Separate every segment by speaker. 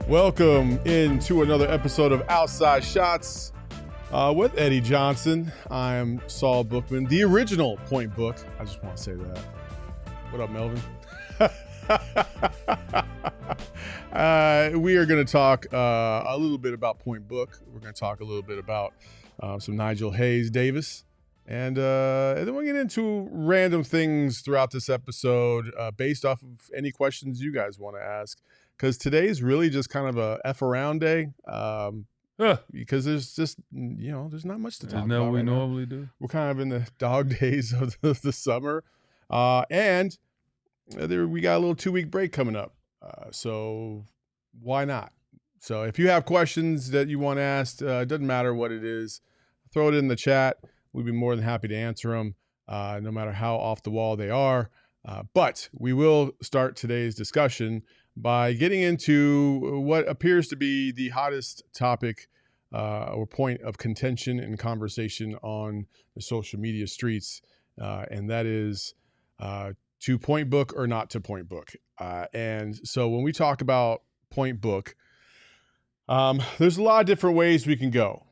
Speaker 1: Welcome into another episode of Outside Shots with Eddie Johnson. I am Saul Bookman, the original Point Book. I just want to say that. What up, Melvin? We are going to talk a little bit about Point Book. We're going to talk a little bit about some Nigel Hayes Davis. And then we'll get into random things throughout this episode based off of any questions you guys want to ask. Because today's really just kind of a F around day because there's just, there's not much to talk about.
Speaker 2: We normally do.
Speaker 1: We're kind of in the dog days of the summer. And we got a little 2-week break coming up. So why not? So if you have questions that you want asked, it doesn't matter what it is, throw it in the chat. We'd be more than happy to answer them, no matter how off the wall they are. But we will start today's discussion by getting into what appears to be the hottest topic or point of contention and conversation on the social media streets, and that is to Point Book or not to Point Book. And so when we talk about Point Book, there's a lot of different ways we can go.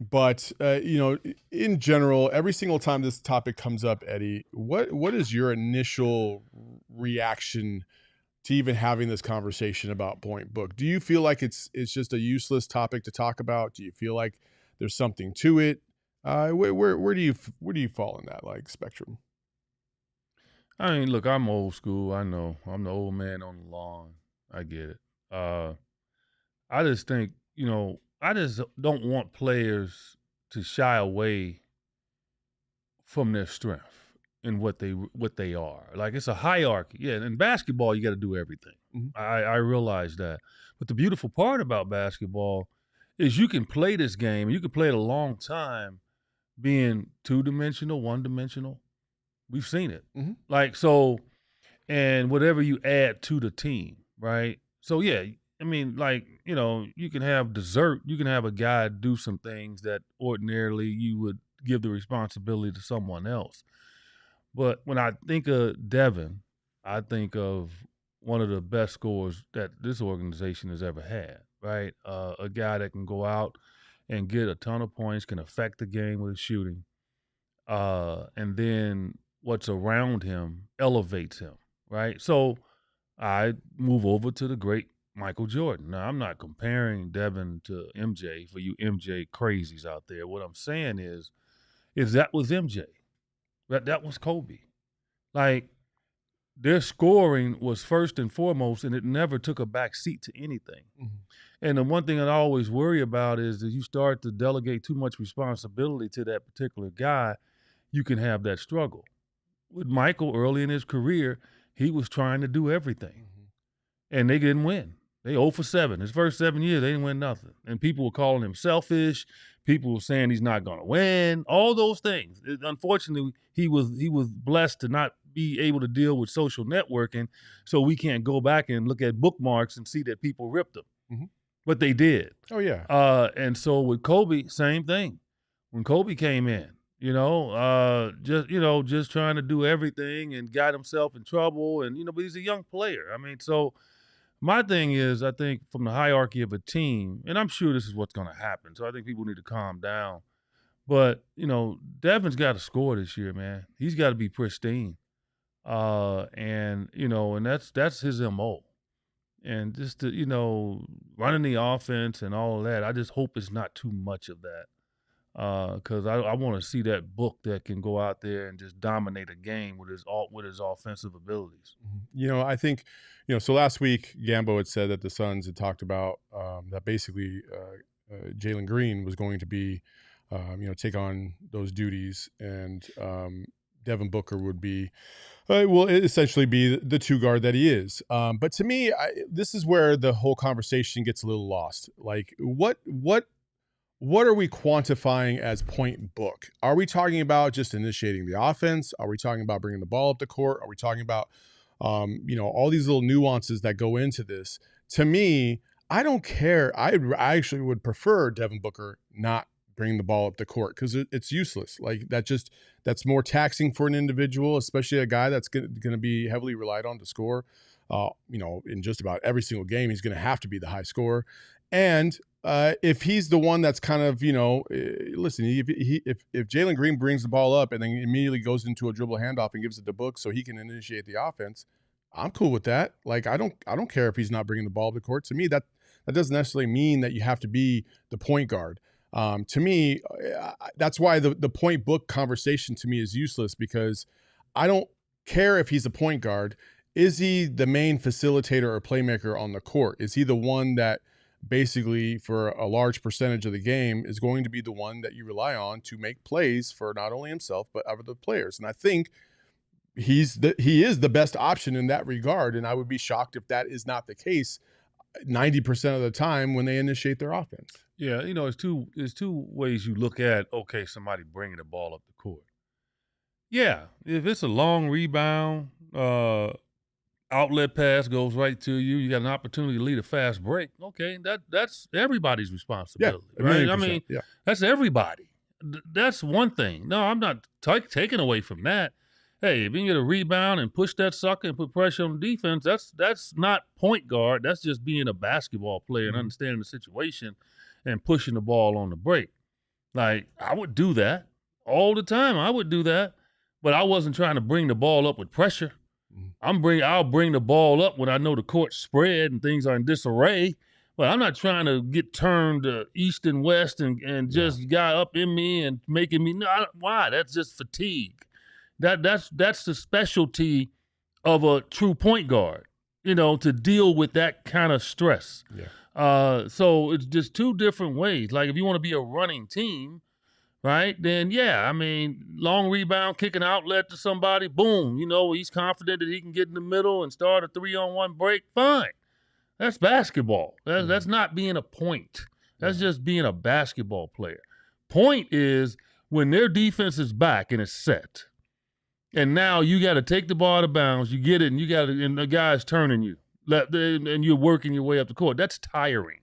Speaker 1: But, in general, every single time this topic comes up, Eddie, what is your initial reaction to even having this conversation about Point Book? Do you feel like it's just a useless topic to talk about? Do you feel like there's something to it? Where do you fall in that spectrum?
Speaker 2: I mean, look, I'm old school. I know I'm the old man on the lawn. I get it. I just think, I just don't want players to shy away from their strength and what they are. Like, it's a hierarchy. Yeah, in basketball, you got to do everything. Mm-hmm. I realize that. But the beautiful part about basketball is you can play this game, you can play it a long time being two-dimensional, one-dimensional. We've seen it. Mm-hmm. And whatever you add to the team, right? So, yeah, I mean, you can have dessert. You can have a guy do some things that ordinarily you would give the responsibility to someone else. But when I think of Devin, I think of one of the best scorers that this organization has ever had, right? A guy that can go out and get a ton of points, can affect the game with his shooting. And then what's around him elevates him, right? So I move over to the great Michael Jordan. Now, I'm not comparing Devin to MJ for you MJ crazies out there. What I'm saying is that was MJ. That was Kobe. Like, their scoring was first and foremost, and it never took a back seat to anything. Mm-hmm. And the one thing that I always worry about is that you start to delegate too much responsibility to that particular guy, you can have that struggle. With Michael, early in his career, he was trying to do everything. Mm-hmm. And they didn't win. They 0 for 7. His first 7 years, they didn't win nothing. And people were calling him selfish. People were saying he's not going to win. All those things. Unfortunately, he was blessed to not be able to deal with social networking, so we can't go back and look at bookmarks and see that people ripped him. Mm-hmm. But they did.
Speaker 1: Oh, yeah.
Speaker 2: And so with Kobe, same thing. When Kobe came in, just trying to do everything and got himself in trouble. And, but he's a young player. I mean, so my thing is, I think from the hierarchy of a team, and I'm sure this is what's going to happen, so I think people need to calm down. But, Devin's got to score this year, man. He's got to be pristine. And that's his MO. And just to, running the offense and all of that, I just hope it's not too much of that. Because I want to see that book that can go out there and just dominate a game with his offensive abilities.
Speaker 1: I think, so last week Gambo had said that the Suns had talked about that basically Jalen Green was going to be, take on those duties, and Devin Booker would be, will essentially be the two guard that he is. But to me, this is where the whole conversation gets a little lost. Like, what are we quantifying as point book? Are we talking about just initiating the offense? Are we talking about bringing the ball up the court? Are we talking about, all these little nuances that go into this? To me, I don't care. I actually would prefer Devin Booker not bring the ball up the court because it's useless. Like that's more taxing for an individual, especially a guy that's going to be heavily relied on to score. In just about every single game, he's going to have to be the high scorer. And if he's the one that's kind of, listen, if Jalen Green brings the ball up and then immediately goes into a dribble handoff and gives it to Book so he can initiate the offense, I'm cool with that. Like, I don't care if he's not bringing the ball to the court. To me, that doesn't necessarily mean that you have to be the point guard. To me, that's why the point book conversation to me is useless, because I don't care if he's a point guard. Is he the main facilitator or playmaker on the court? Is he the one that basically for a large percentage of the game is going to be the one that you rely on to make plays for not only himself, but other players? And I think he is the best option in that regard. And I would be shocked if that is not the case 90% of the time when they initiate their offense.
Speaker 2: Yeah, there's two ways you look at, okay, somebody bringing the ball up the court. Yeah, if it's a long rebound, outlet pass goes right to you, you got an opportunity to lead a fast break. Okay, that's everybody's responsibility, right? I mean, that's everybody. That's one thing. No, I'm not taking away from that. Hey, if you can get a rebound and push that sucker and put pressure on defense, that's not point guard. That's just being a basketball player and understanding the situation and pushing the ball on the break. Like, I would do that all the time. I would do that, but I wasn't trying to bring the ball up with pressure. I'll bring the ball up when I know the court's spread and things are in disarray. But I'm not trying to get turned east and west and just guy up in me and making me. No, why? That's just fatigue. That's the specialty of a true point guard, to deal with that kind of stress.
Speaker 1: Yeah.
Speaker 2: So it's just two different ways. Like, if you want to be a running team, right, then long rebound, kick an outlet to somebody, boom, he's confident that he can get in the middle and start a 3-on-1 break, fine. That's basketball. That's not being a point. That's just being a basketball player. Point is when their defense is back and it's set, and now you got to take the ball out of bounds, you get it, and the guy's turning you, and you're working your way up the court. That's tiring.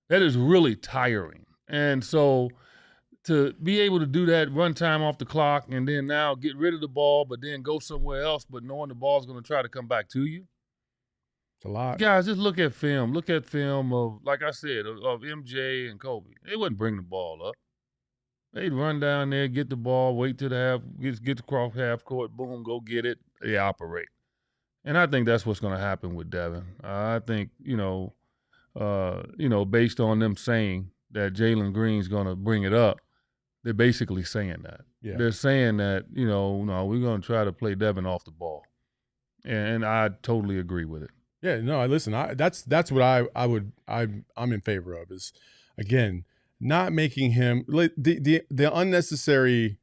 Speaker 2: That is really tiring. And so to be able to do that, run time off the clock, and then now get rid of the ball, but then go somewhere else, but knowing the ball's going to try to come back to you.
Speaker 1: It's a lot.
Speaker 2: Guys, just look at film. Look at film of, like I said, of MJ and Kobe. They wouldn't bring the ball up. They'd run down there, get the ball, wait till the half, get across half court, boom, go get it. They operate. And I think that's what's going to happen with Devin. I think, based on them saying that Jalen Green's going to bring it up, they're basically saying that.
Speaker 1: Yeah.
Speaker 2: They're saying that, no, we're going to try to play Devin off the ball. And I totally agree with it.
Speaker 1: Yeah, no, listen, that's what I'm in favor of, is, again, not making him the unnecessary,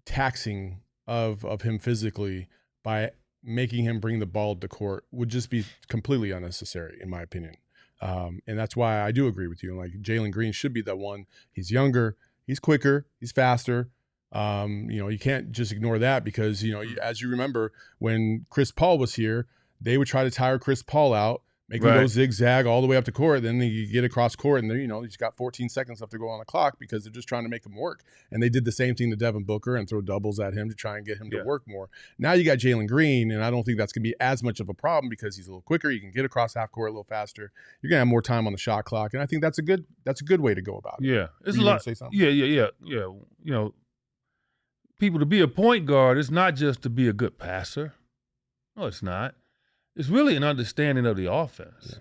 Speaker 1: taxing of him physically by making him bring the ball to the court would just be completely unnecessary, in my opinion. And that's why I do agree with you. Like, Jalen Green should be the one. He's younger, he's quicker, he's faster. You can't just ignore that, because, as you remember, when Chris Paul was here, they would try to tire Chris Paul out, make him go zigzag all the way up the court. Then you get across court, and he's got 14 seconds left to go on the clock, because they're just trying to make him work. And they did the same thing to Devin Booker and throw doubles at him to try and get him to work more. Now you got Jalen Green, and I don't think that's going to be as much of a problem, because he's a little quicker. You can get across half court a little faster. You're going to have more time on the shot clock, and I think that's a good way to go about it.
Speaker 2: Yeah, it's a lot.
Speaker 1: Say something?
Speaker 2: Yeah. People, to be a point guard, it's not just to be a good passer. No, it's not. It's really an understanding of the offense,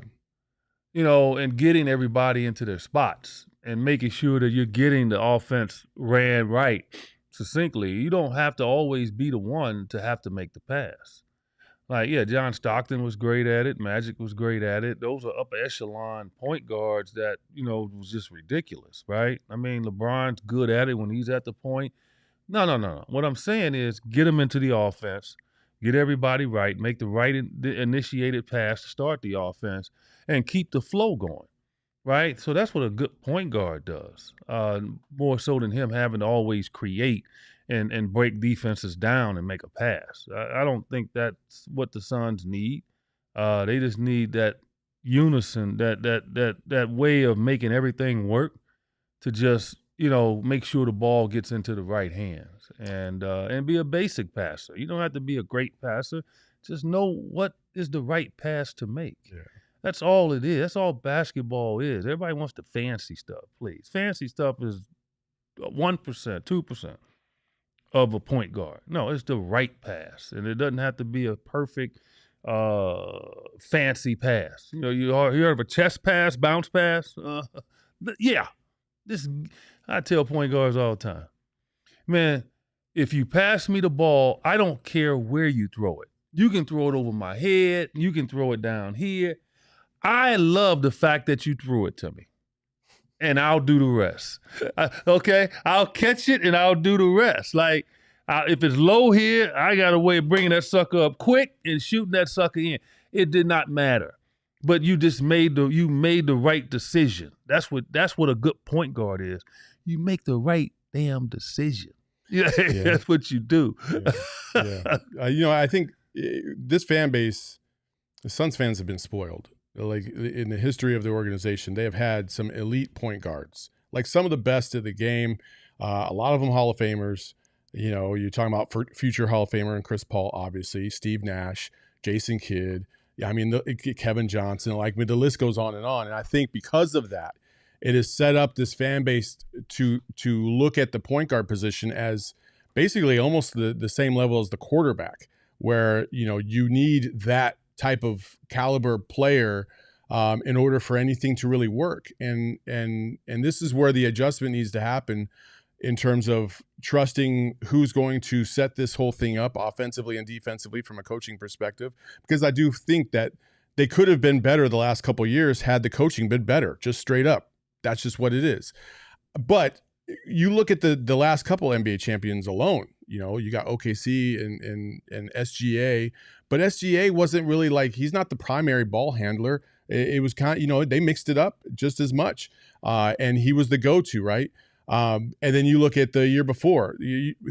Speaker 2: and getting everybody into their spots and making sure that you're getting the offense ran right, succinctly. You don't have to always be the one to have to make the pass. Like, John Stockton was great at it. Magic was great at it. Those are upper echelon point guards that, was just ridiculous, right? I mean, LeBron's good at it when he's at the point. No. What I'm saying is get them into the offense, get everybody right, make the right initiated pass to start the offense, and keep the flow going. Right? So that's what a good point guard does, more so than him having to always create and break defenses down and make a pass. I don't think that's what the Suns need. They just need that unison, that way of making everything work to just, make sure the ball gets into the right hands and be a basic passer. You don't have to be a great passer. Just know what is the right pass to make.
Speaker 1: Yeah.
Speaker 2: That's all it is. That's all basketball is. Everybody wants the fancy stuff, please. Fancy stuff is 1%, 2% of a point guard. No, it's the right pass. And it doesn't have to be a perfect, fancy pass. You heard of a chest pass, bounce pass? Yeah. I tell point guards all the time, man, if you pass me the ball, I don't care where you throw it. You can throw it over my head. You can throw it down here. I love the fact that you threw it to me, and I'll do the rest. Okay? I'll catch it, and I'll do the rest. Like, if it's low here, I got a way of bringing that sucker up quick and shooting that sucker in. It did not matter. But you just made the right decision. That's what a good point guard is. You make the right damn decision. Yeah. That's what you do.
Speaker 1: Yeah. I think this fan base, the Suns fans have been spoiled. Like in the history of the organization, they have had some elite point guards, like some of the best of the game. A lot of them Hall of Famers. You're talking about future Hall of Famer and Chris Paul, obviously, Steve Nash, Jason Kidd. Yeah, I mean, Kevin Johnson, the list goes on. And I think because of that, it has set up this fan base to look at the point guard position as basically almost the same level as the quarterback, where, you need that type of caliber player in order for anything to really work. And this is where the adjustment needs to happen in terms of trusting who's going to set this whole thing up offensively and defensively from a coaching perspective, because I do think that they could have been better the last couple of years had the coaching been better, just straight up. That's just what it is. But you look at the last couple NBA champions alone, you got OKC and SGA, but SGA wasn't really he's not the primary ball handler. It was kind of, they mixed it up just as much. And he was the go-to, right? And then you look at the year before,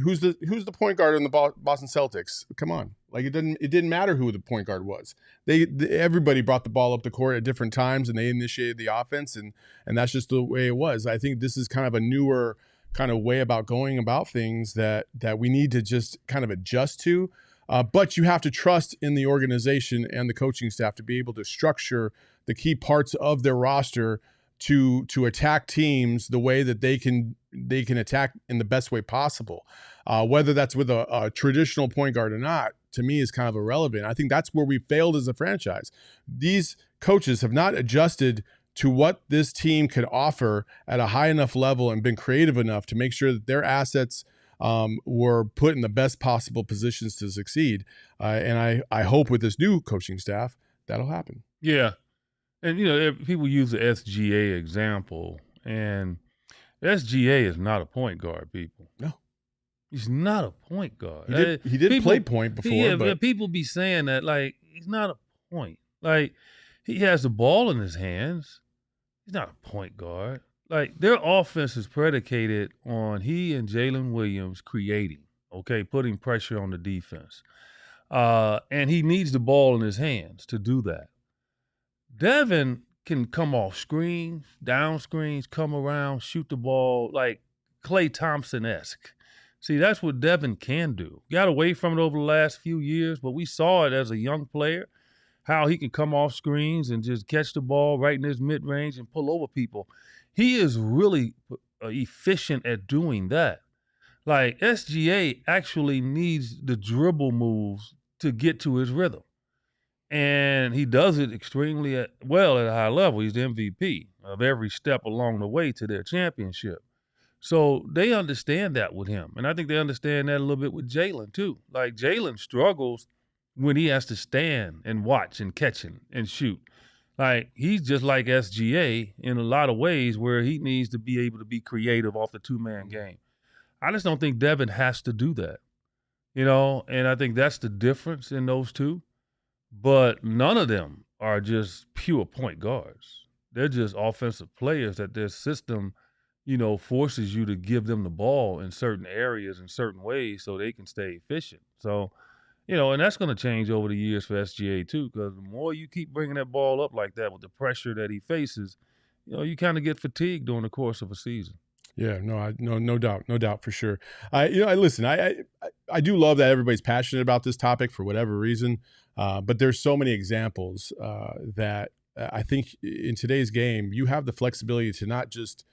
Speaker 1: who's the point guard in the Boston Celtics? Come on. It didn't matter who the point guard was. Everybody brought the ball up the court at different times and they initiated the offense. And that's just the way it was. I think this is kind of a newer kind of way about going about things that we need to just kind of adjust to. But you have to trust in the organization and the coaching staff to be able to structure the key parts of their roster to attack teams the way that they can attack in the best way possible. Whether that's with a traditional point guard or not, to me is kind of irrelevant. I think that's where we failed as a franchise. These coaches have not adjusted to what this team could offer at a high enough level and been creative enough to make sure that their assets were put in the best possible positions to succeed. And I hope with this new coaching staff, that'll happen.
Speaker 2: Yeah. And, people use the SGA example, and SGA is not a point guard, people.
Speaker 1: No.
Speaker 2: He's not a point guard.
Speaker 1: He did play point before.
Speaker 2: But people be saying that, he's not a point. He has the ball in his hands. He's not a point guard. Their offense is predicated on he and Jalen Williams creating, putting pressure on the defense. And he needs the ball in his hands to do that. Devin can come off screens, down screens, come around, shoot the ball like Klay Thompson-esque. See, that's what Devin can do. Got away from it over the last few years, but we saw it as a young player, how he can come off screens and just catch the ball right in his mid-range and pull over people. He is really efficient at doing that. SGA actually needs the dribble moves to get to his rhythm. And he does it extremely well at a high level. He's the MVP of every step along the way to their championship. So they understand that with him. And I think they understand that a little bit with Jalen too. Jalen struggles when he has to stand and watch and catch and shoot. He's just like SGA in a lot of ways where he needs to be able to be creative off the two-man game. I just don't think Devin has to do that, you know, and I think that's the difference in those two. But none of them are just pure point guards. They're just offensive players that their system, you know, forces you to give them the ball in certain areas in certain ways so they can stay efficient. So, you know, and that's going to change over the years for SGA too, because the more you keep bringing that ball up like that with the pressure that he faces, you know, you kind of get fatigued during the course of a season.
Speaker 1: Yeah, no doubt for sure. I listen. I do love that everybody's passionate about this topic for whatever reason, but there's so many examples that I think in today's game you have the flexibility to not just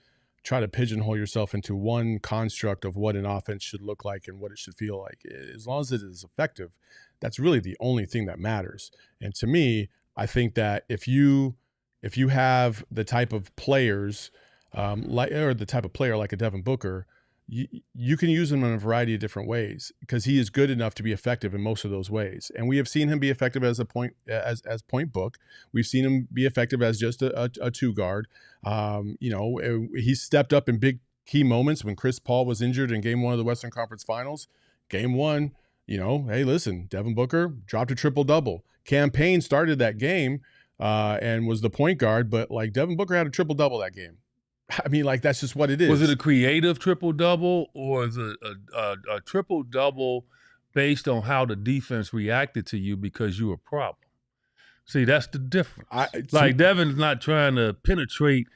Speaker 1: try to pigeonhole yourself into one construct of what an offense should look like and what it should feel like. As long as it is effective, that's really the only thing that matters. And to me, I think that if you have the type of players or the type of player like a Devin Booker, you can use him in a variety of different ways because he is good enough to be effective in most of those ways. And we have seen him be effective as a point point book. We've seen him be effective as just a two guard. He stepped up in big key moments when Chris Paul was injured in Game 1 of the Western Conference Finals. Game 1, hey, listen, Devin Booker dropped a triple-double. Campaign started that game and was the point guard, but like Devin Booker had a triple-double that game. I mean, like, that's just what it is.
Speaker 2: Was it a creative triple-double or is it a triple-double based on how the defense reacted to you because you were a problem? See, that's the difference. Devin's not trying to penetrate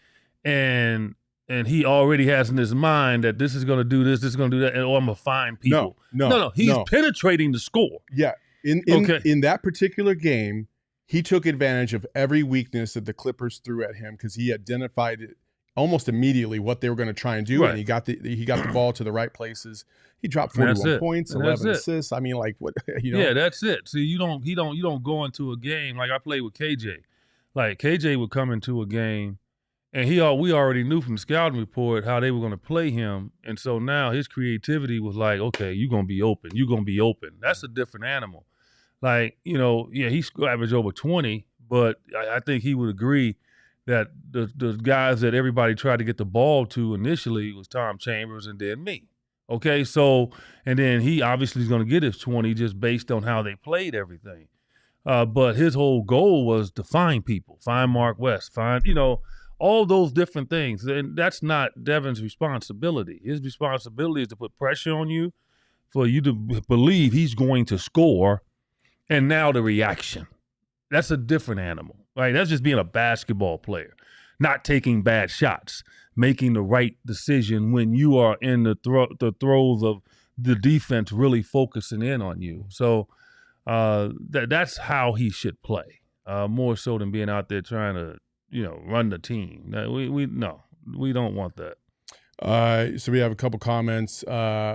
Speaker 2: and he already has in his mind that this is going to do this is going to do that, and I'm going to find people. No. He's penetrating the score.
Speaker 1: Yeah. In that particular game, he took advantage of every weakness that the Clippers threw at him because he identified it almost immediately what they were going to try and do, and he got the ball to the right places. He dropped 41 points, 11 assists. I mean, like, what,
Speaker 2: Yeah, that's it. See, you don't go into a game like I played with KJ. Like KJ would come into a game, and we already knew from the scouting report how they were going to play him, and so now his creativity was like, okay, you're going to be open. You're going to be open. That's a different animal. Like, he averaged over 20, but I think he would agree that the guys that everybody tried to get the ball to initially was Tom Chambers and then me. Okay, so, and then he obviously is going to get his 20 just based on how they played everything. But his whole goal was to find people, find Mark West, find, all those different things. And that's not Devin's responsibility. His responsibility is to put pressure on you for you to believe he's going to score. And now the reaction. That's a different animal, right? That's just being a basketball player, not taking bad shots, making the right decision when you are in the throes of the defense really focusing in on you. So that's how he should play, more so than being out there trying to, run the team. We don't want that.
Speaker 1: So we have a couple comments.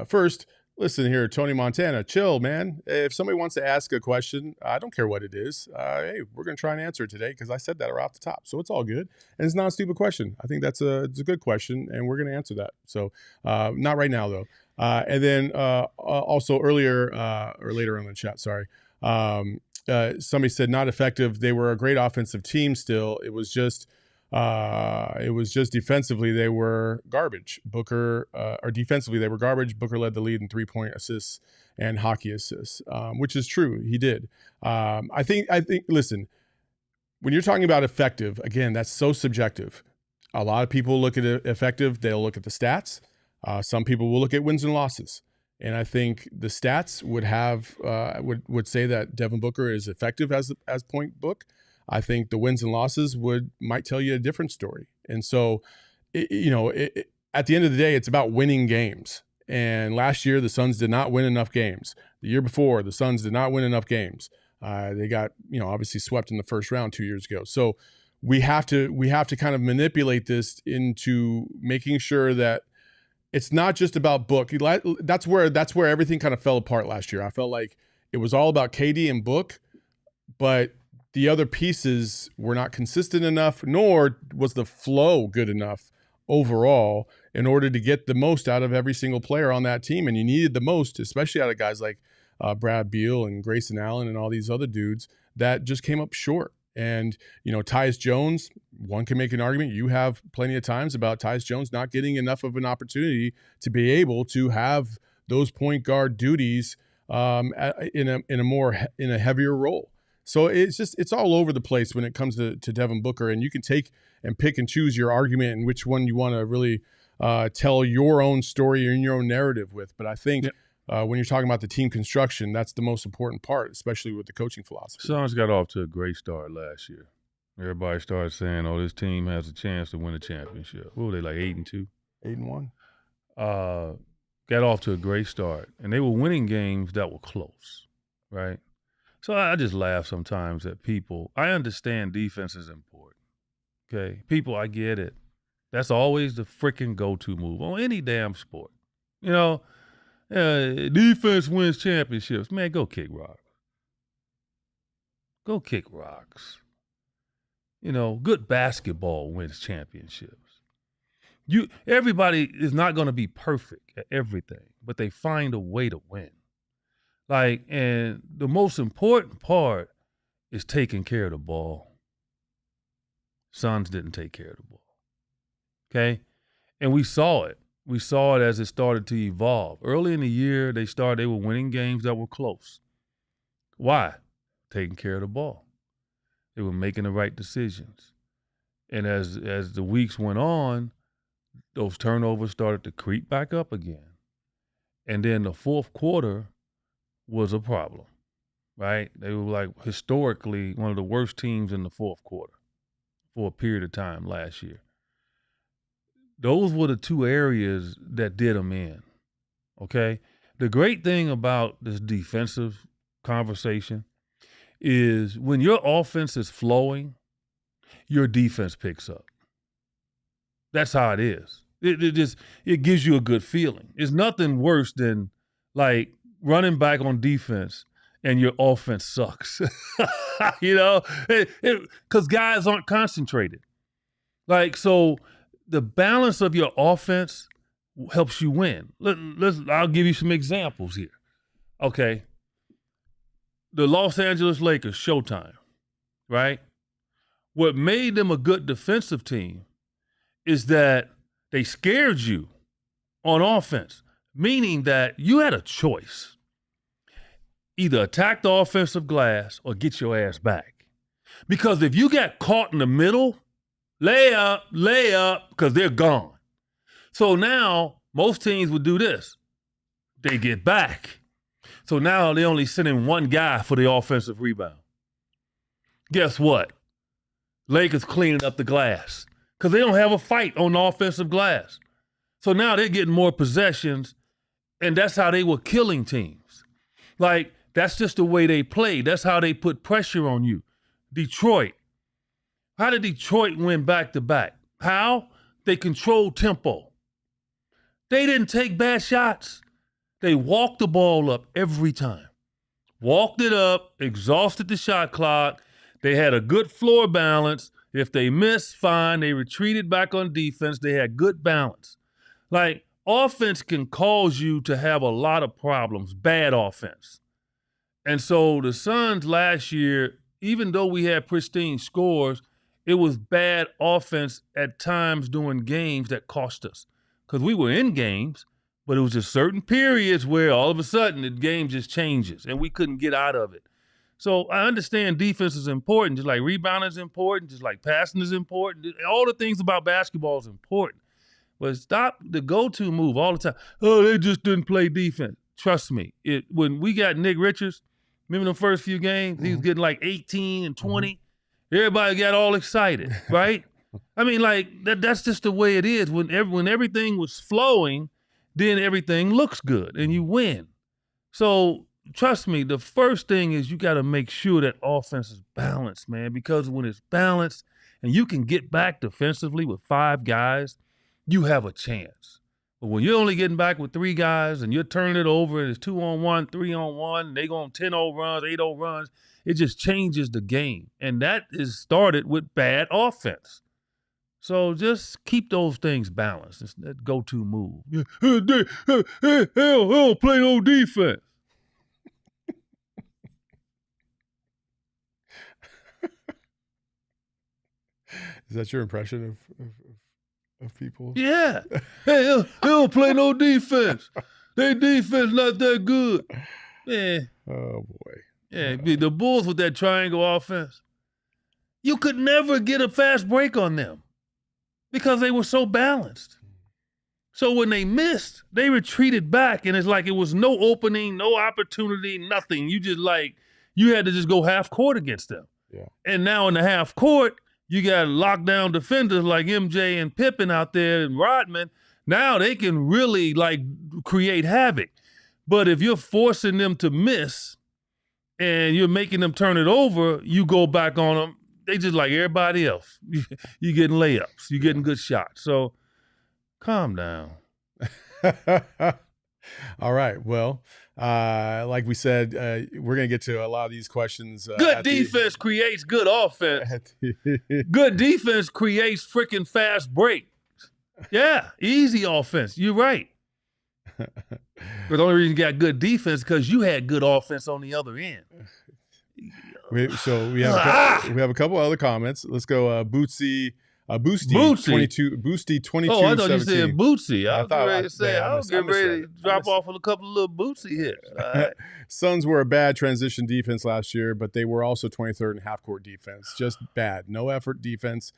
Speaker 1: First, listen here, Tony Montana, chill, man. If somebody wants to ask a question, I don't care what it is. Hey, we're going to try and answer it today because I said that right off the top. So it's all good. And it's not a stupid question. I think it's a good question, and we're going to answer that. So not right now, though. And then also earlier or later on in the chat, sorry, somebody said not effective. They were a great offensive team still. It was just defensively they were garbage. Or defensively they were garbage. Booker led the lead in 3-point assists and hockey assists, which is true. He did. I think. Listen, when you're talking about effective, again, that's so subjective. A lot of people look at effective. They'll look at the stats. Some people will look at wins and losses. And I think the stats would say that Devin Booker is effective as point book. I think the wins and losses might tell you a different story. And so, at the end of the day, it's about winning games. And last year, the Suns did not win enough games. The year before, the Suns did not win enough games. They got, obviously swept in the first round 2 years ago. So we have to kind of manipulate this into making sure that it's not just about Book. That's where everything kind of fell apart last year. I felt like it was all about KD and Book, but the other pieces were not consistent enough, nor was the flow good enough overall in order to get the most out of every single player on that team. And you needed the most, especially out of guys like Brad Beal and Grayson Allen and all these other dudes that just came up short. And, Tyus Jones, one can make an argument. You have plenty of times about Tyus Jones not getting enough of an opportunity to be able to have those point guard duties in a heavier role. So it's all over the place when it comes to Devin Booker, and you can take and pick and choose your argument and which one you want to really tell your own story and your own narrative with. But I think when you're talking about the team construction, that's the most important part, especially with the coaching philosophy.
Speaker 2: Suns got off to a great start last year. Everybody started saying, "Oh, this team has a chance to win a championship." What were they, like 8-2?
Speaker 1: 8-1.
Speaker 2: Got off to a great start, and they were winning games that were close, right? So I just laugh sometimes at people. I understand defense is important, okay? People, I get it. That's always the freaking go-to move on any damn sport. Defense wins championships. Man, go kick rocks. Go kick rocks. Good basketball wins championships. Everybody is not going to be perfect at everything, but they find a way to win. And the most important part is taking care of the ball. Suns didn't take care of the ball. Okay? And we saw it. We saw it as it started to evolve. Early in the year, they were winning games that were close. Why? Taking care of the ball. They were making the right decisions. And as the weeks went on, those turnovers started to creep back up again. And then the fourth quarter was a problem, right? They were historically one of the worst teams in the fourth quarter for a period of time last year. Those were the two areas that did them in, okay? The great thing about this defensive conversation is when your offense is flowing, your defense picks up. That's how it is. It gives you a good feeling. It's nothing worse than running back on defense and your offense sucks. Because guys aren't concentrated. So the balance of your offense helps you win. I'll give you some examples here. Okay. The Los Angeles Lakers, Showtime, right? What made them a good defensive team is that they scared you on offense, meaning that you had a choice. Either attack the offensive glass or get your ass back. Because if you got caught in the middle, lay up, because they're gone. So now most teams would do this. They get back. So now they only send in one guy for the offensive rebound. Guess what? Lakers cleaning up the glass because they don't have a fight on the offensive glass. So now they're getting more possessions, and that's how they were killing teams. That's just the way they play. That's how they put pressure on you. Detroit. How did Detroit win back-to-back? How? They controlled tempo. They didn't take bad shots. They walked the ball up every time. Walked it up, exhausted the shot clock. They had a good floor balance. If they missed, fine. They retreated back on defense. They had good balance. Offense can cause you to have a lot of problems, bad offense. And so the Suns last year, even though we had pristine scores, it was bad offense at times during games that cost us. Because we were in games, but it was just certain periods where all of a sudden the game just changes and we couldn't get out of it. So I understand defense is important, just like rebounding is important, just like passing is important. All the things about basketball is important. But stop the go-to move all the time. Oh, they just didn't play defense. Trust me, when we got Nick Richards, remember the first few games, he was getting 18 and 20. Everybody got all excited, right? That's just the way it is. When everything was flowing, then everything looks good and you win. So trust me, the first thing is you got to make sure that offense is balanced, man, because when it's balanced and you can get back defensively with 5 guys, you have a chance. But when you're only getting back with 3 guys and you're turning it over and it's 2-on-1, 3-on-1, and they go on 10-0 runs, 8-0 runs, it just changes the game. And that is started with bad offense. So just keep those things balanced. It's that go-to move. They don't play no defense.
Speaker 1: Is that your impression of people?
Speaker 2: Yeah. Hey, they don't play no defense. Their defense not that good. Man.
Speaker 1: Oh boy.
Speaker 2: Yeah, the Bulls with that triangle offense, you could never get a fast break on them because they were so balanced. So when they missed, they retreated back, and it's like it was no opening, no opportunity, nothing. You just you had to just go half court against them.
Speaker 1: Yeah.
Speaker 2: And now in the half court, you got lockdown defenders like MJ and Pippen out there and Rodman. Now they can really create havoc. But if you're forcing them to miss and you're making them turn it over, you go back on them. They just like everybody else. You getting layups. You getting good shots. So calm down.
Speaker 1: All right. Well, like we said, we're going to get to a lot of these questions.
Speaker 2: Good defense creates good offense. Good defense creates freaking fast breaks. Yeah, easy offense. You're right. But the only reason you got good defense because you had good offense on the other end.
Speaker 1: We have a couple other comments. Let's go. Boosty 22.
Speaker 2: Oh, I thought you said Bootsy. I was getting ready to say, I was getting ready to drop off with a couple of little Bootsy hits. Right.
Speaker 1: Suns were a bad transition defense last year, but they were also 23rd in half-court defense. Just bad. No effort defense.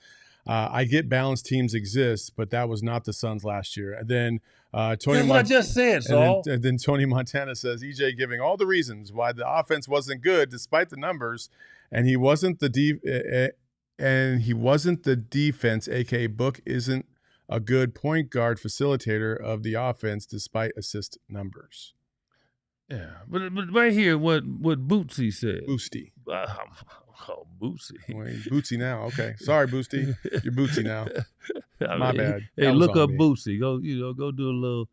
Speaker 1: I get balanced teams exist, but that was not the Suns last year. And then Tony
Speaker 2: That's what I just said, Saul.
Speaker 1: And then Tony Montana says, EJ giving all the reasons why the offense wasn't good despite the numbers, and he wasn't the defense, aka Book isn't a good point guard facilitator of the offense despite assist numbers.
Speaker 2: Yeah, but right here, what Bootsy said.
Speaker 1: Boosty.
Speaker 2: Oh, Bootsy.
Speaker 1: Well, Bootsy now. Okay, sorry, Boosty. You're Bootsy now. My bad.
Speaker 2: Hey, look up Bootsy. Go do a little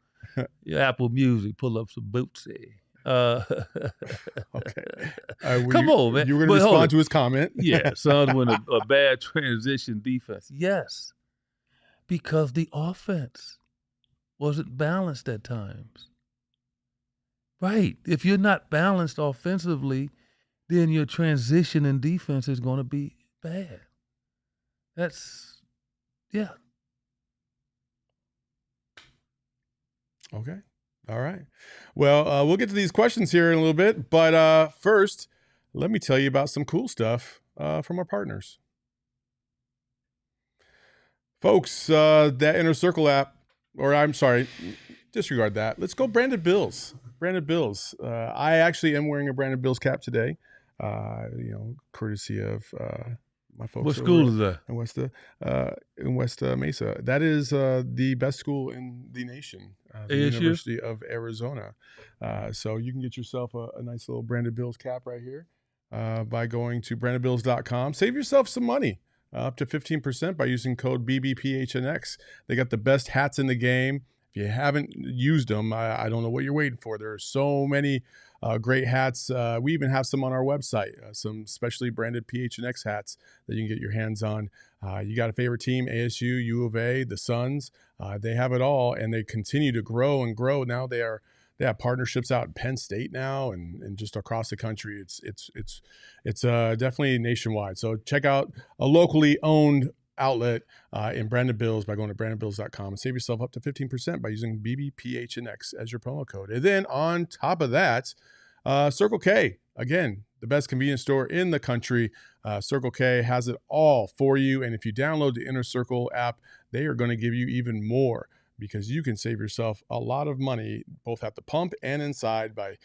Speaker 2: Apple Music. Pull up some Bootsy.
Speaker 1: Okay.
Speaker 2: Come on, man.
Speaker 1: You were going to respond to his comment.
Speaker 2: Yeah, Suns win a bad transition defense. Yes, because the offense wasn't balanced at times. Right. If you're not balanced offensively, then your transition in defense is going to be bad. Yeah.
Speaker 1: Okay. All right. Well, we'll get to these questions here in a little bit, but first, let me tell you about some cool stuff from our partners. Folks, that Inner Circle app, or I'm sorry, disregard that. Let's go Branded Bills. Branded Bills. I actually am wearing a Branded Bills cap today, courtesy of my folks.
Speaker 2: What school is that?
Speaker 1: In West Mesa. That is the best school in the nation, the University of Arizona. So you can get yourself a nice little Branded Bills cap right here by going to brandedbills.com. Save yourself some money, up to 15% by using code BBPHNX. They got the best hats in the game. If you haven't used them, I don't know what you're waiting for. There are so many great hats. We even have some on our website, some specially branded PHNX hats that you can get your hands on. You got a favorite team, ASU, U of A, the Suns. They have it all, and they continue to grow and grow. Now they have partnerships out in Penn State now and just across the country. It's definitely nationwide. So check out a locally owned outlet in Branded Bills by going to brandedbills.com and save yourself up to 15% by using BBPHNX as your promo code. And then on top of that, Circle K, again, the best convenience store in the country. Circle K has it all for you. And if you download the Inner Circle app, they are going to give you even more because you can save yourself a lot of money both at the pump and inside by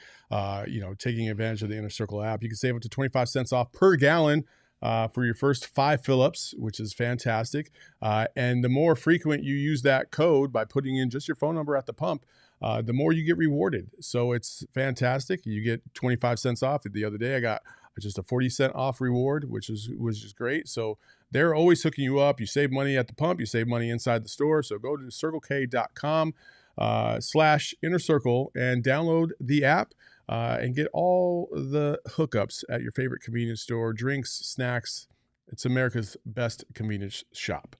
Speaker 1: taking advantage of the Inner Circle app. You can save up to 25 cents off per gallon for your first 5 fill-ups, which is fantastic. And the more frequent you use that code by putting in just your phone number at the pump, the more you get rewarded. So it's fantastic. You get 25 cents off. The other day I got just a 40-cent off reward, which is great. So they're always hooking you up. You save money at the pump. You save money inside the store. So go to circlek.com/innercircle and download the app. And get all the hookups at your favorite convenience store, drinks, snacks. It's America's best convenience shop.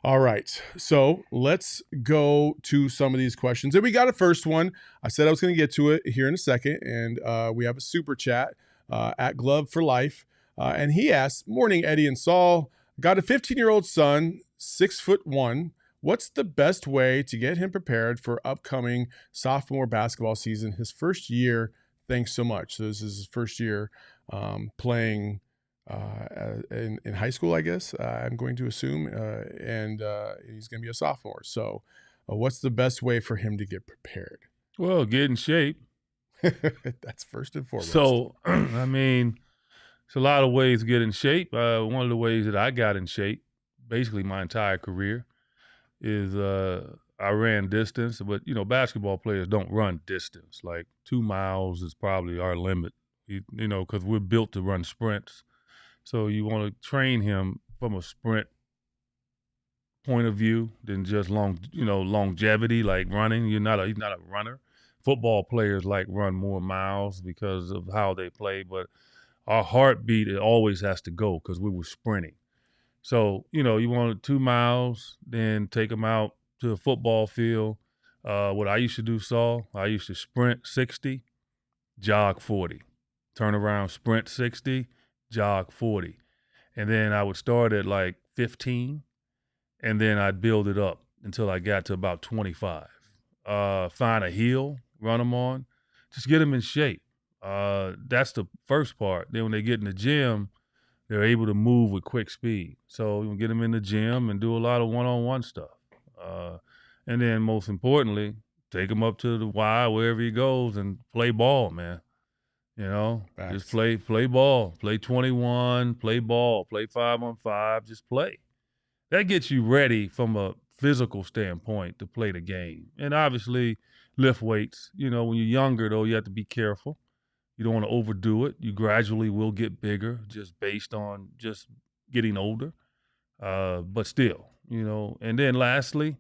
Speaker 1: All right, so let's go to some of these questions. And we got a first one. I said I was going to get to it here in a second. And we have a super chat at Glove for Life. And he asks, morning, Eddie and Saul. Got a 15-year-old son, 6'1". What's the best way to get him prepared for upcoming sophomore basketball season? His first year. Thanks so much. So this is his first year playing in high school, I guess. I'm going to assume, and he's going to be a sophomore. So, what's the best way for him to get prepared?
Speaker 2: Well, get in shape.
Speaker 1: That's first and foremost.
Speaker 2: So, I mean, it's a lot of ways to get in shape. One of the ways that I got in shape, basically my entire career, is I ran distance. But, basketball players don't run distance. Like 2 miles is probably our limit, because we're built to run sprints. So you want to train him from a sprint point of view than just longevity, like running. He's not a runner. Football players run more miles because of how they play, but our heartbeat, it always has to go because we were sprinting. So, you want 2 miles, then take them out to a football field. What I used to do, Saul, I used to sprint 60, jog 40. Turn around, sprint 60, jog 40. And then I would start at 15, and then I'd build it up until I got to about 25. Find a hill, run them on, just get them in shape. That's the first part. Then when they get in the gym, they're able to move with quick speed. So you get them in the gym and do a lot of one-on-one stuff. And then most importantly, take him up to the Y, wherever he goes, and play ball, man.
Speaker 1: Facts.
Speaker 2: Just play ball, play 21, play ball, play 5-on-5, just play. That gets you ready from a physical standpoint to play the game. And obviously lift weights. When you're younger, though, you have to be careful. You don't want to overdo it. You gradually will get bigger just based on just getting older. But still, And then lastly,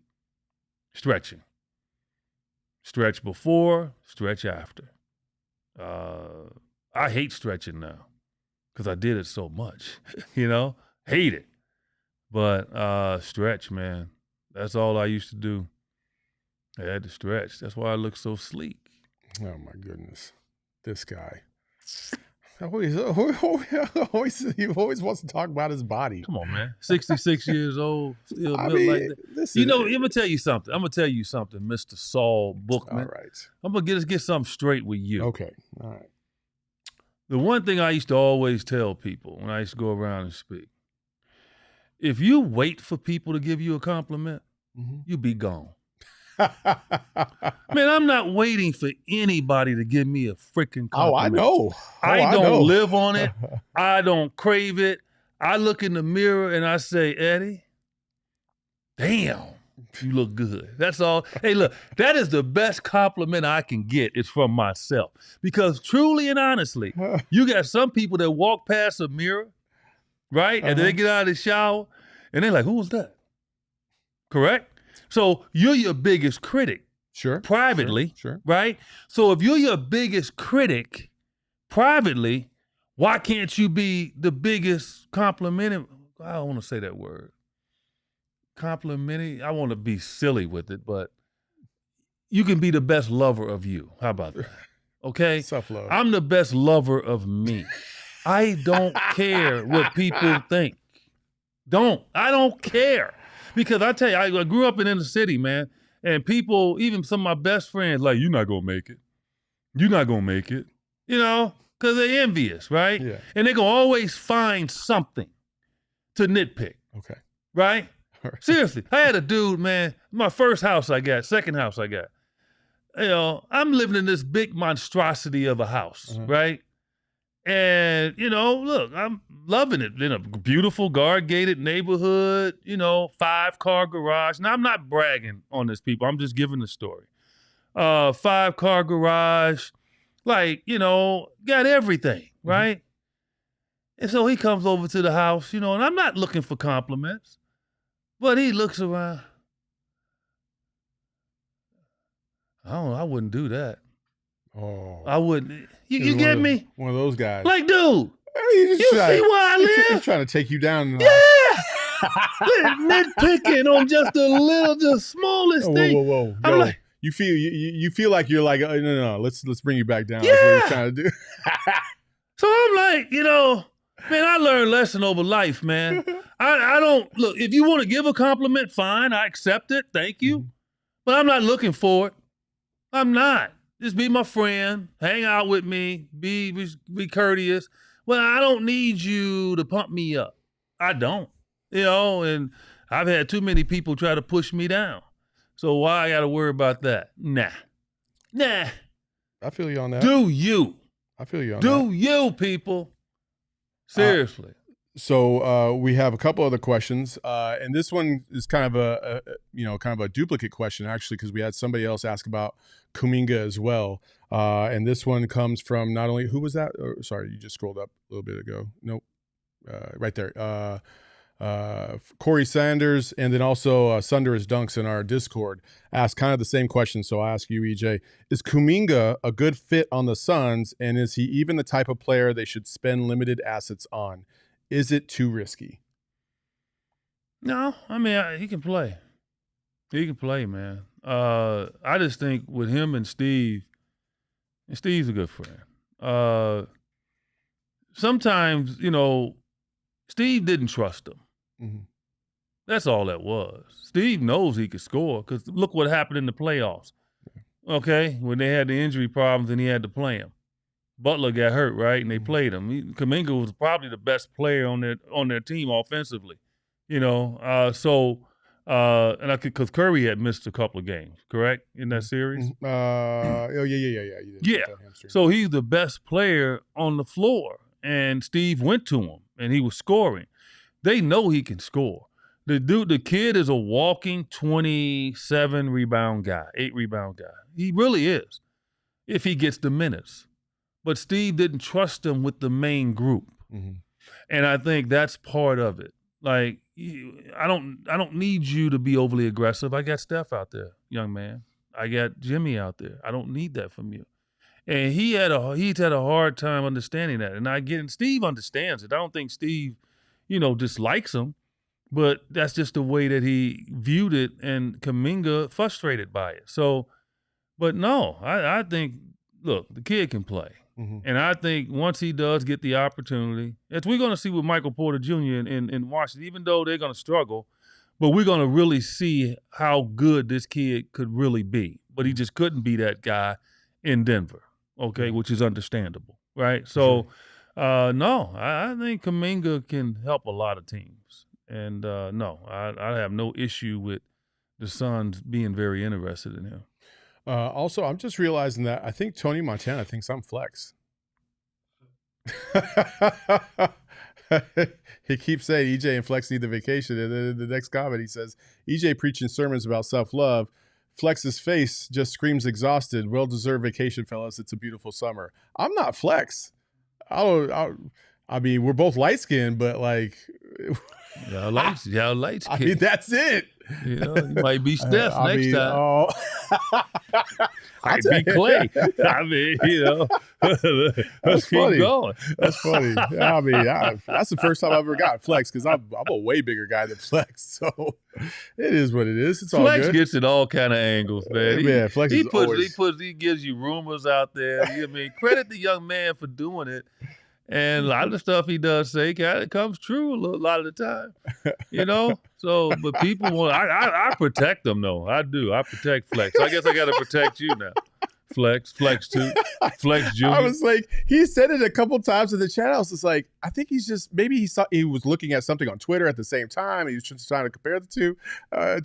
Speaker 2: stretching. Stretch before, stretch after. I hate stretching now because I did it so much, hate it. But stretch, man, that's all I used to do. I had to stretch. That's why I look so sleek.
Speaker 1: Oh my goodness, this guy. He always wants to talk about his body.
Speaker 2: Come on, man. 66 years old, still built like that. I'm going to tell you something. Mr. Saul Bookman.
Speaker 1: All right.
Speaker 2: I'm going to get something straight with you.
Speaker 1: Okay. All right.
Speaker 2: The one thing I used to always tell people when I used to go around and speak, if you wait for people to give you a compliment, you'll be gone. Man, I'm not waiting for anybody to give me a freaking compliment.
Speaker 1: Oh, I know.
Speaker 2: I don't live on it. I don't crave it. I look in the mirror and I say, Eddie, damn, you look good. That's all. Hey, look, that is the best compliment I can get is from myself. Because truly and honestly, you got some people that walk past a mirror, right? And they get out of the shower and they're like, who was that? Correct? So you're your biggest critic.
Speaker 1: Sure.
Speaker 2: Privately.
Speaker 1: Sure.
Speaker 2: Right? So if you're your biggest critic privately, why can't you be the biggest complimenting? I don't want to say that word. Complimenting. I want to be silly with it, but you can be the best lover of you. How about that? Okay?
Speaker 1: Self-love.
Speaker 2: I'm the best lover of me. I don't care what people think. I don't care. Because I tell you, I grew up in the city, man, and people, even some of my best friends, like, you're not going to make it. You're not going to make it, because they're envious, right?
Speaker 1: Yeah.
Speaker 2: And they're going to always find something to nitpick.
Speaker 1: Okay.
Speaker 2: Right?
Speaker 1: All right.
Speaker 2: Seriously. I had a dude, man, my first house I got, second house I got. I'm living in this big monstrosity of a house, right? And, look, I'm loving it. In a beautiful, guard-gated neighborhood, 5-car garage. Now, I'm not bragging on this, people. I'm just giving the story. 5-car garage, got everything, right? And so he comes over to the house, and I'm not looking for compliments, but he looks around. I wouldn't do that.
Speaker 1: Oh.
Speaker 2: I wouldn't. You get me?
Speaker 1: One of those guys.
Speaker 2: Like, dude,
Speaker 1: you
Speaker 2: see where I live?
Speaker 1: He's trying to take you down.
Speaker 2: Yeah. Nitpicking on just the smallest thing.
Speaker 1: Whoa.
Speaker 2: I'm like,
Speaker 1: you feel like you're like, oh, no. Let's bring you back down.
Speaker 2: Yeah.
Speaker 1: That's what you're trying to do.
Speaker 2: So I'm like, man, I learned lesson over life, man. I don't look. If you want to give a compliment, fine. I accept it. Thank you. But I'm not looking for it. I'm not. Just be my friend. Hang out with me. Be courteous. Well, I don't need you to pump me up. I don't. And I've had too many people try to push me down. So why I got to worry about that? Nah.
Speaker 1: I feel you on that.
Speaker 2: Do you?
Speaker 1: I feel you on that.
Speaker 2: Do you, people? Seriously.
Speaker 1: So we have a couple other questions, and this one is kind of a duplicate question actually, because we had somebody else ask about Kuminga as well, and this one comes from not only who was that? Sorry, you just scrolled up a little bit ago. Nope, right there. Corey Sanders, and then also Sunder's Dunks in our Discord asked kind of the same question. So I ask you, EJ, is Kuminga a good fit on the Suns, and is he even the type of player they should spend limited assets on? Is it too risky?
Speaker 2: No, I mean, he can play. He can play, man. I just think with him and Steve's a good friend. Sometimes, Steve didn't trust him.
Speaker 1: Mm-hmm.
Speaker 2: That's all that was. Steve knows he could score because look what happened in the playoffs. Okay, when they had the injury problems and he had to play him. Butler got hurt, right? And they played him. Kuminga was probably the best player on their team offensively, because Curry had missed a couple of games, correct, in that series?
Speaker 1: Yeah.
Speaker 2: So he's the best player on the floor, and Steve went to him, and he was scoring. They know he can score. The kid is a walking 27 rebound guy, 8 rebound guy. He really is, if he gets the minutes. But Steve didn't trust him with the main group.
Speaker 1: Mm-hmm.
Speaker 2: And I think that's part of it. Like, I don't need you to be overly aggressive. I got Steph out there, young man. I got Jimmy out there. I don't need that from you. And he's had a hard time understanding that. And I get it. Steve understands it. I don't think Steve, dislikes him. But that's just the way that he viewed it, and Kuminga frustrated by it. So, but no, I think, look, the kid can play.
Speaker 1: Mm-hmm.
Speaker 2: And I think once he does get the opportunity, as we're going to see with Michael Porter Jr. in Washington, even though they're going to struggle, but we're going to really see how good this kid could really be. But he just couldn't be that guy in Denver, okay, which is understandable, right? So, no, I think Kuminga can help a lot of teams. And, no, I have no issue with the Suns being very interested in him.
Speaker 1: Also, I'm just realizing that I think Tony Montana thinks I'm flex. He keeps saying EJ and Flex need the vacation. And then in the next comment, he says, EJ preaching sermons about self-love. Flex's face just screams exhausted. Well-deserved vacation, fellas. It's a beautiful summer. I'm not Flex. I mean, we're both light-skinned, but like...
Speaker 2: Y'all light-skinned.
Speaker 1: I mean, that's it.
Speaker 2: You might be Steph next time.
Speaker 1: Oh.
Speaker 2: Might be Clay. I mean, let's keep going.
Speaker 1: That's funny. I mean, that's the first time I've ever got Flex because I'm a way bigger guy than Flex. So it is what it is. It's all good.
Speaker 2: Flex gets at all kind of angles, man.
Speaker 1: Flex
Speaker 2: he gives you rumors out there. I mean, credit the young man for doing it. And a lot of the stuff he does say it comes true a lot of the time, So, but people want. I protect them though. I do. I protect Flex. I guess I got to protect you now. Flex too, Flex Jr.
Speaker 1: I was like, he said it a couple times in the chat. I was just like, I think maybe he was looking at something on Twitter at the same time. He was just trying to compare the two.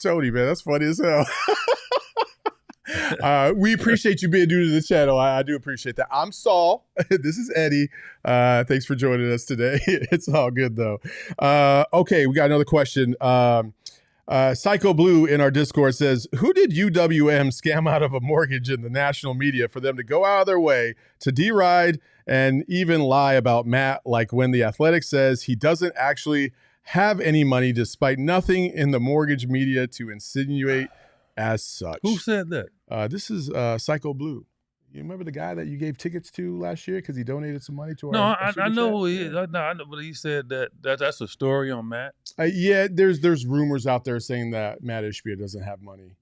Speaker 1: Tony, man, that's funny as hell. We appreciate you being new to the channel. I do appreciate that. I'm Saul. This is Eddie. Thanks for joining us today. It's all good though. Okay, we got another question. Psycho Blue in our Discord says, who did UWM scam out of a mortgage in the national media for them to go out of their way to deride and even lie about Matt, like when The Athletic says he doesn't actually have any money despite nothing in the mortgage media to insinuate as such.
Speaker 2: Who said that?
Speaker 1: This is Psycho Blue. You remember the guy that you gave tickets to last year because he donated some money to our...
Speaker 2: No, I know who he is. I know, but he said that's a story on Matt.
Speaker 1: Yeah, there's rumors out there saying that Matt Ishbia doesn't have money.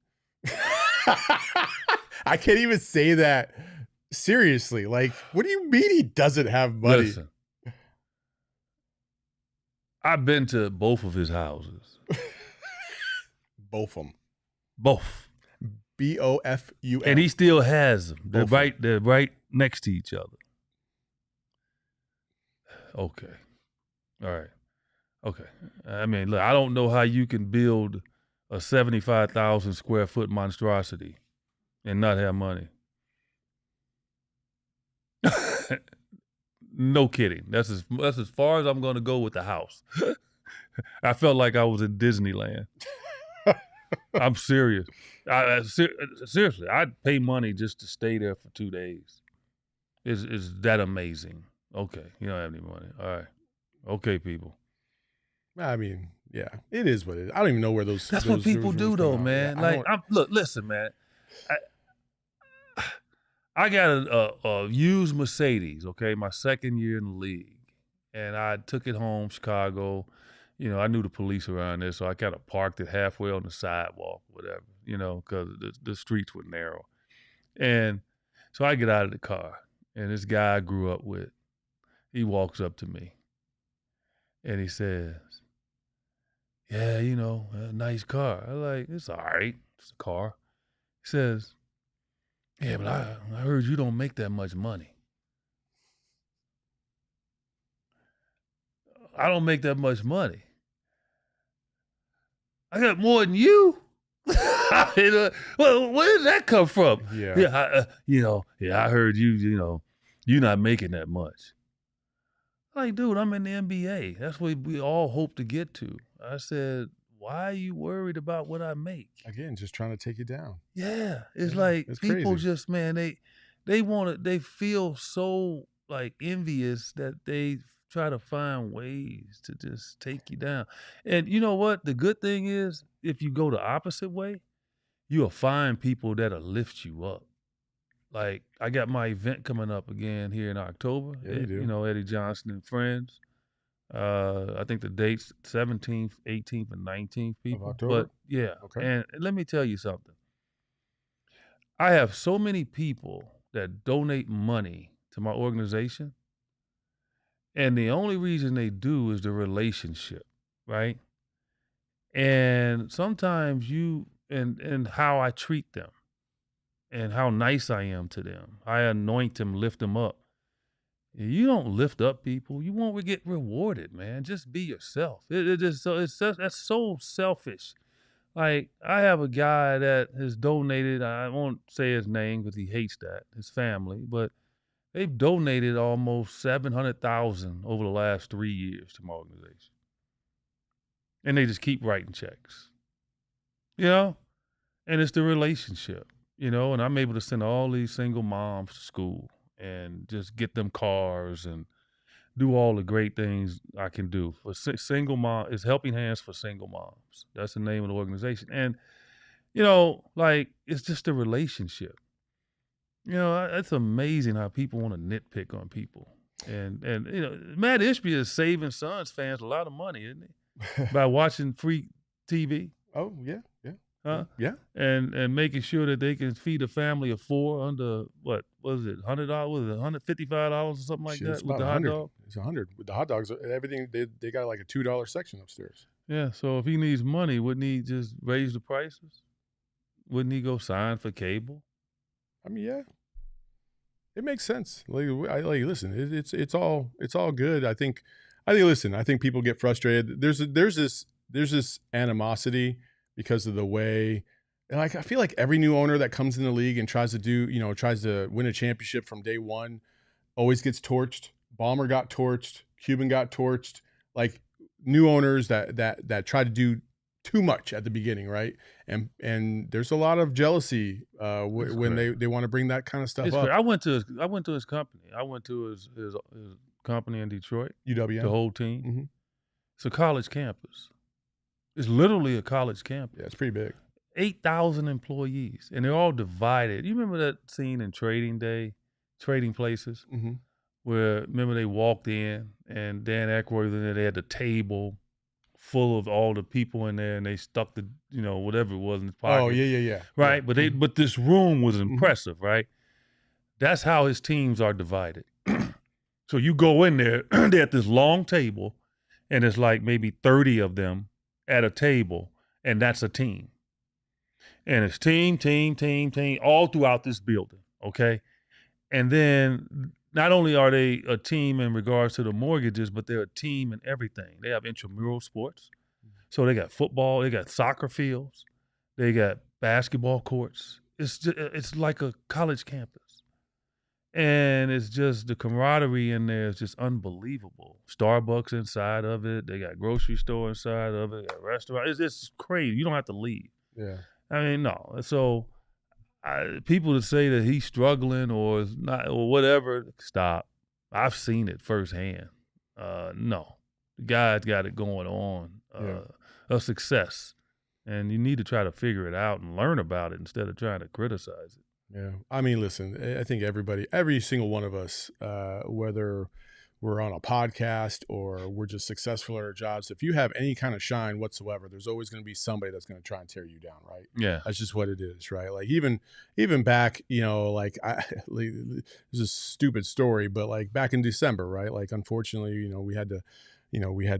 Speaker 1: I can't even say that seriously. Like, what do you mean he doesn't have money?
Speaker 2: Listen, I've been to both of his houses.
Speaker 1: Both of them.
Speaker 2: Both.
Speaker 1: BOFUM.
Speaker 2: And he still has them. They're
Speaker 1: Both of 'em.
Speaker 2: they're right next to each other. Okay. All right. Okay. I mean, look, I don't know how you can build a 75,000 square foot monstrosity and not have money. No kidding. That's as far as I'm going to go with the house. I felt like I was in Disneyland. I'm serious. Seriously, I'd pay money just to stay there for 2 days. Is that amazing? Okay, you don't have any money. All right. Okay, people.
Speaker 1: I mean, yeah, it is what it is. I don't even know where those.
Speaker 2: That's
Speaker 1: those
Speaker 2: what people do, though, man.
Speaker 1: Yeah,
Speaker 2: Like, look, listen, man. I got a used Mercedes, okay, my second year in the league. And I took it home, Chicago. You know, I knew the police around there, so I kind of parked it halfway on the sidewalk, whatever, you know, because the streets were narrow. And so I get out of the car, and this guy I grew up with, he walks up to me, and he says, yeah, you know, a nice car. I'm like, it's all right. It's a car. He says, yeah, but I heard you don't make that much money. I don't make that much money. I got more than you. Well, where did that come from?
Speaker 1: Yeah.
Speaker 2: I heard you're not making that much. Like, dude, I'm in the NBA. That's what we all hope to get to. I said, why are you worried about what I make?
Speaker 1: Again, just trying to take you down.
Speaker 2: Yeah. It's like
Speaker 1: it's
Speaker 2: people
Speaker 1: crazy.
Speaker 2: just, man, they feel so like envious that they try to find ways to just take you down. And you know what? The good thing is, if you go the opposite way, you'll find people that'll lift you up. Like, I got my event coming up again here in October.
Speaker 1: Yeah, you do.
Speaker 2: You know, Eddie Johnson and Friends. I think the dates 17th, 18th, and 19th, people.
Speaker 1: October?
Speaker 2: But yeah.
Speaker 1: Okay.
Speaker 2: And let me tell you something. I have so many people that donate money to my organization. And the only reason they do is the relationship, right? And sometimes and how I treat them and how nice I am to them. I anoint them, lift them up. You don't lift up people. You won't get rewarded, man. Just be yourself. That's so selfish. Like, I have a guy that has donated, I won't say his name because he hates that, his family, but they've donated almost $700,000 over the last 3 years to my organization. And they just keep writing checks, you know? And it's the relationship, you know? And I'm able to send all these single moms to school and just get them cars and do all the great things I can do for single mom. It's Helping Hands for Single Moms. That's the name of the organization. And, you know, like, it's just a relationship. You know, it's amazing how people want to nitpick on people. And you know, Matt Ishbia is saving Suns fans a lot of money, isn't he? By watching free TV.
Speaker 1: Oh, yeah.
Speaker 2: Huh?
Speaker 1: Yeah.
Speaker 2: And making sure that they can feed a family of 4 under, what was it, $100? Was it $155 or something like that with the hot dog?
Speaker 1: It's 100 with the hot dogs. Everything they got like a $2 section upstairs.
Speaker 2: Yeah. So if he needs money, wouldn't he just raise the prices? Wouldn't he go sign for cable?
Speaker 1: I mean, yeah, it makes sense. Listen, it's all good. I think listen, I think people get frustrated. There's this animosity because of the way, and like, I feel like every new owner that comes in the league and tries to win a championship from day one always gets torched. Ballmer got torched. Cuban got torched. Like, new owners that try to do too much at the beginning, right? And there's a lot of jealousy when they want to bring that kind of stuff up.
Speaker 2: I went to his company. I went to his company in Detroit.
Speaker 1: UWM.
Speaker 2: The whole team.
Speaker 1: Mm-hmm.
Speaker 2: It's a college campus. It's literally a college campus.
Speaker 1: Yeah, it's pretty big.
Speaker 2: 8,000 employees, and they're all divided. You remember that scene in Trading Places,
Speaker 1: mm-hmm.
Speaker 2: where, remember, they walked in and Dan Aykroyd was in there. They had the table full of all the people in there, and they stuck the, whatever it was in his pocket.
Speaker 1: Oh, yeah.
Speaker 2: Right,
Speaker 1: yeah.
Speaker 2: But this room was impressive, right? That's how his teams are divided. So you go in there, they're at this long table, and it's like maybe 30 of them at a table, and that's a team. And it's team, all throughout this building, okay? And then not only are they a team in regards to the mortgages, but they're a team in everything. They have intramural sports. So they got football, they got soccer fields, they got basketball courts. It's like a college campus. And it's just the camaraderie in there is just unbelievable. Starbucks inside of it. They got grocery store inside of it. They got restaurant. It's just crazy. You don't have to leave.
Speaker 1: Yeah.
Speaker 2: I mean, no. So people that say that he's struggling or is not or whatever, stop. I've seen it firsthand. No, the guy's got it going on. A success, and you need to try to figure it out and learn about it instead of trying to criticize it.
Speaker 1: Yeah. I mean, listen, I think every single one of us, whether we're on a podcast or we're just successful at our jobs, if you have any kind of shine whatsoever, there's always going to be somebody that's going to try and tear you down, right?
Speaker 2: Yeah.
Speaker 1: That's just what it is, right? Like even back, like this is a stupid story, but like back in December, right? Like unfortunately, we had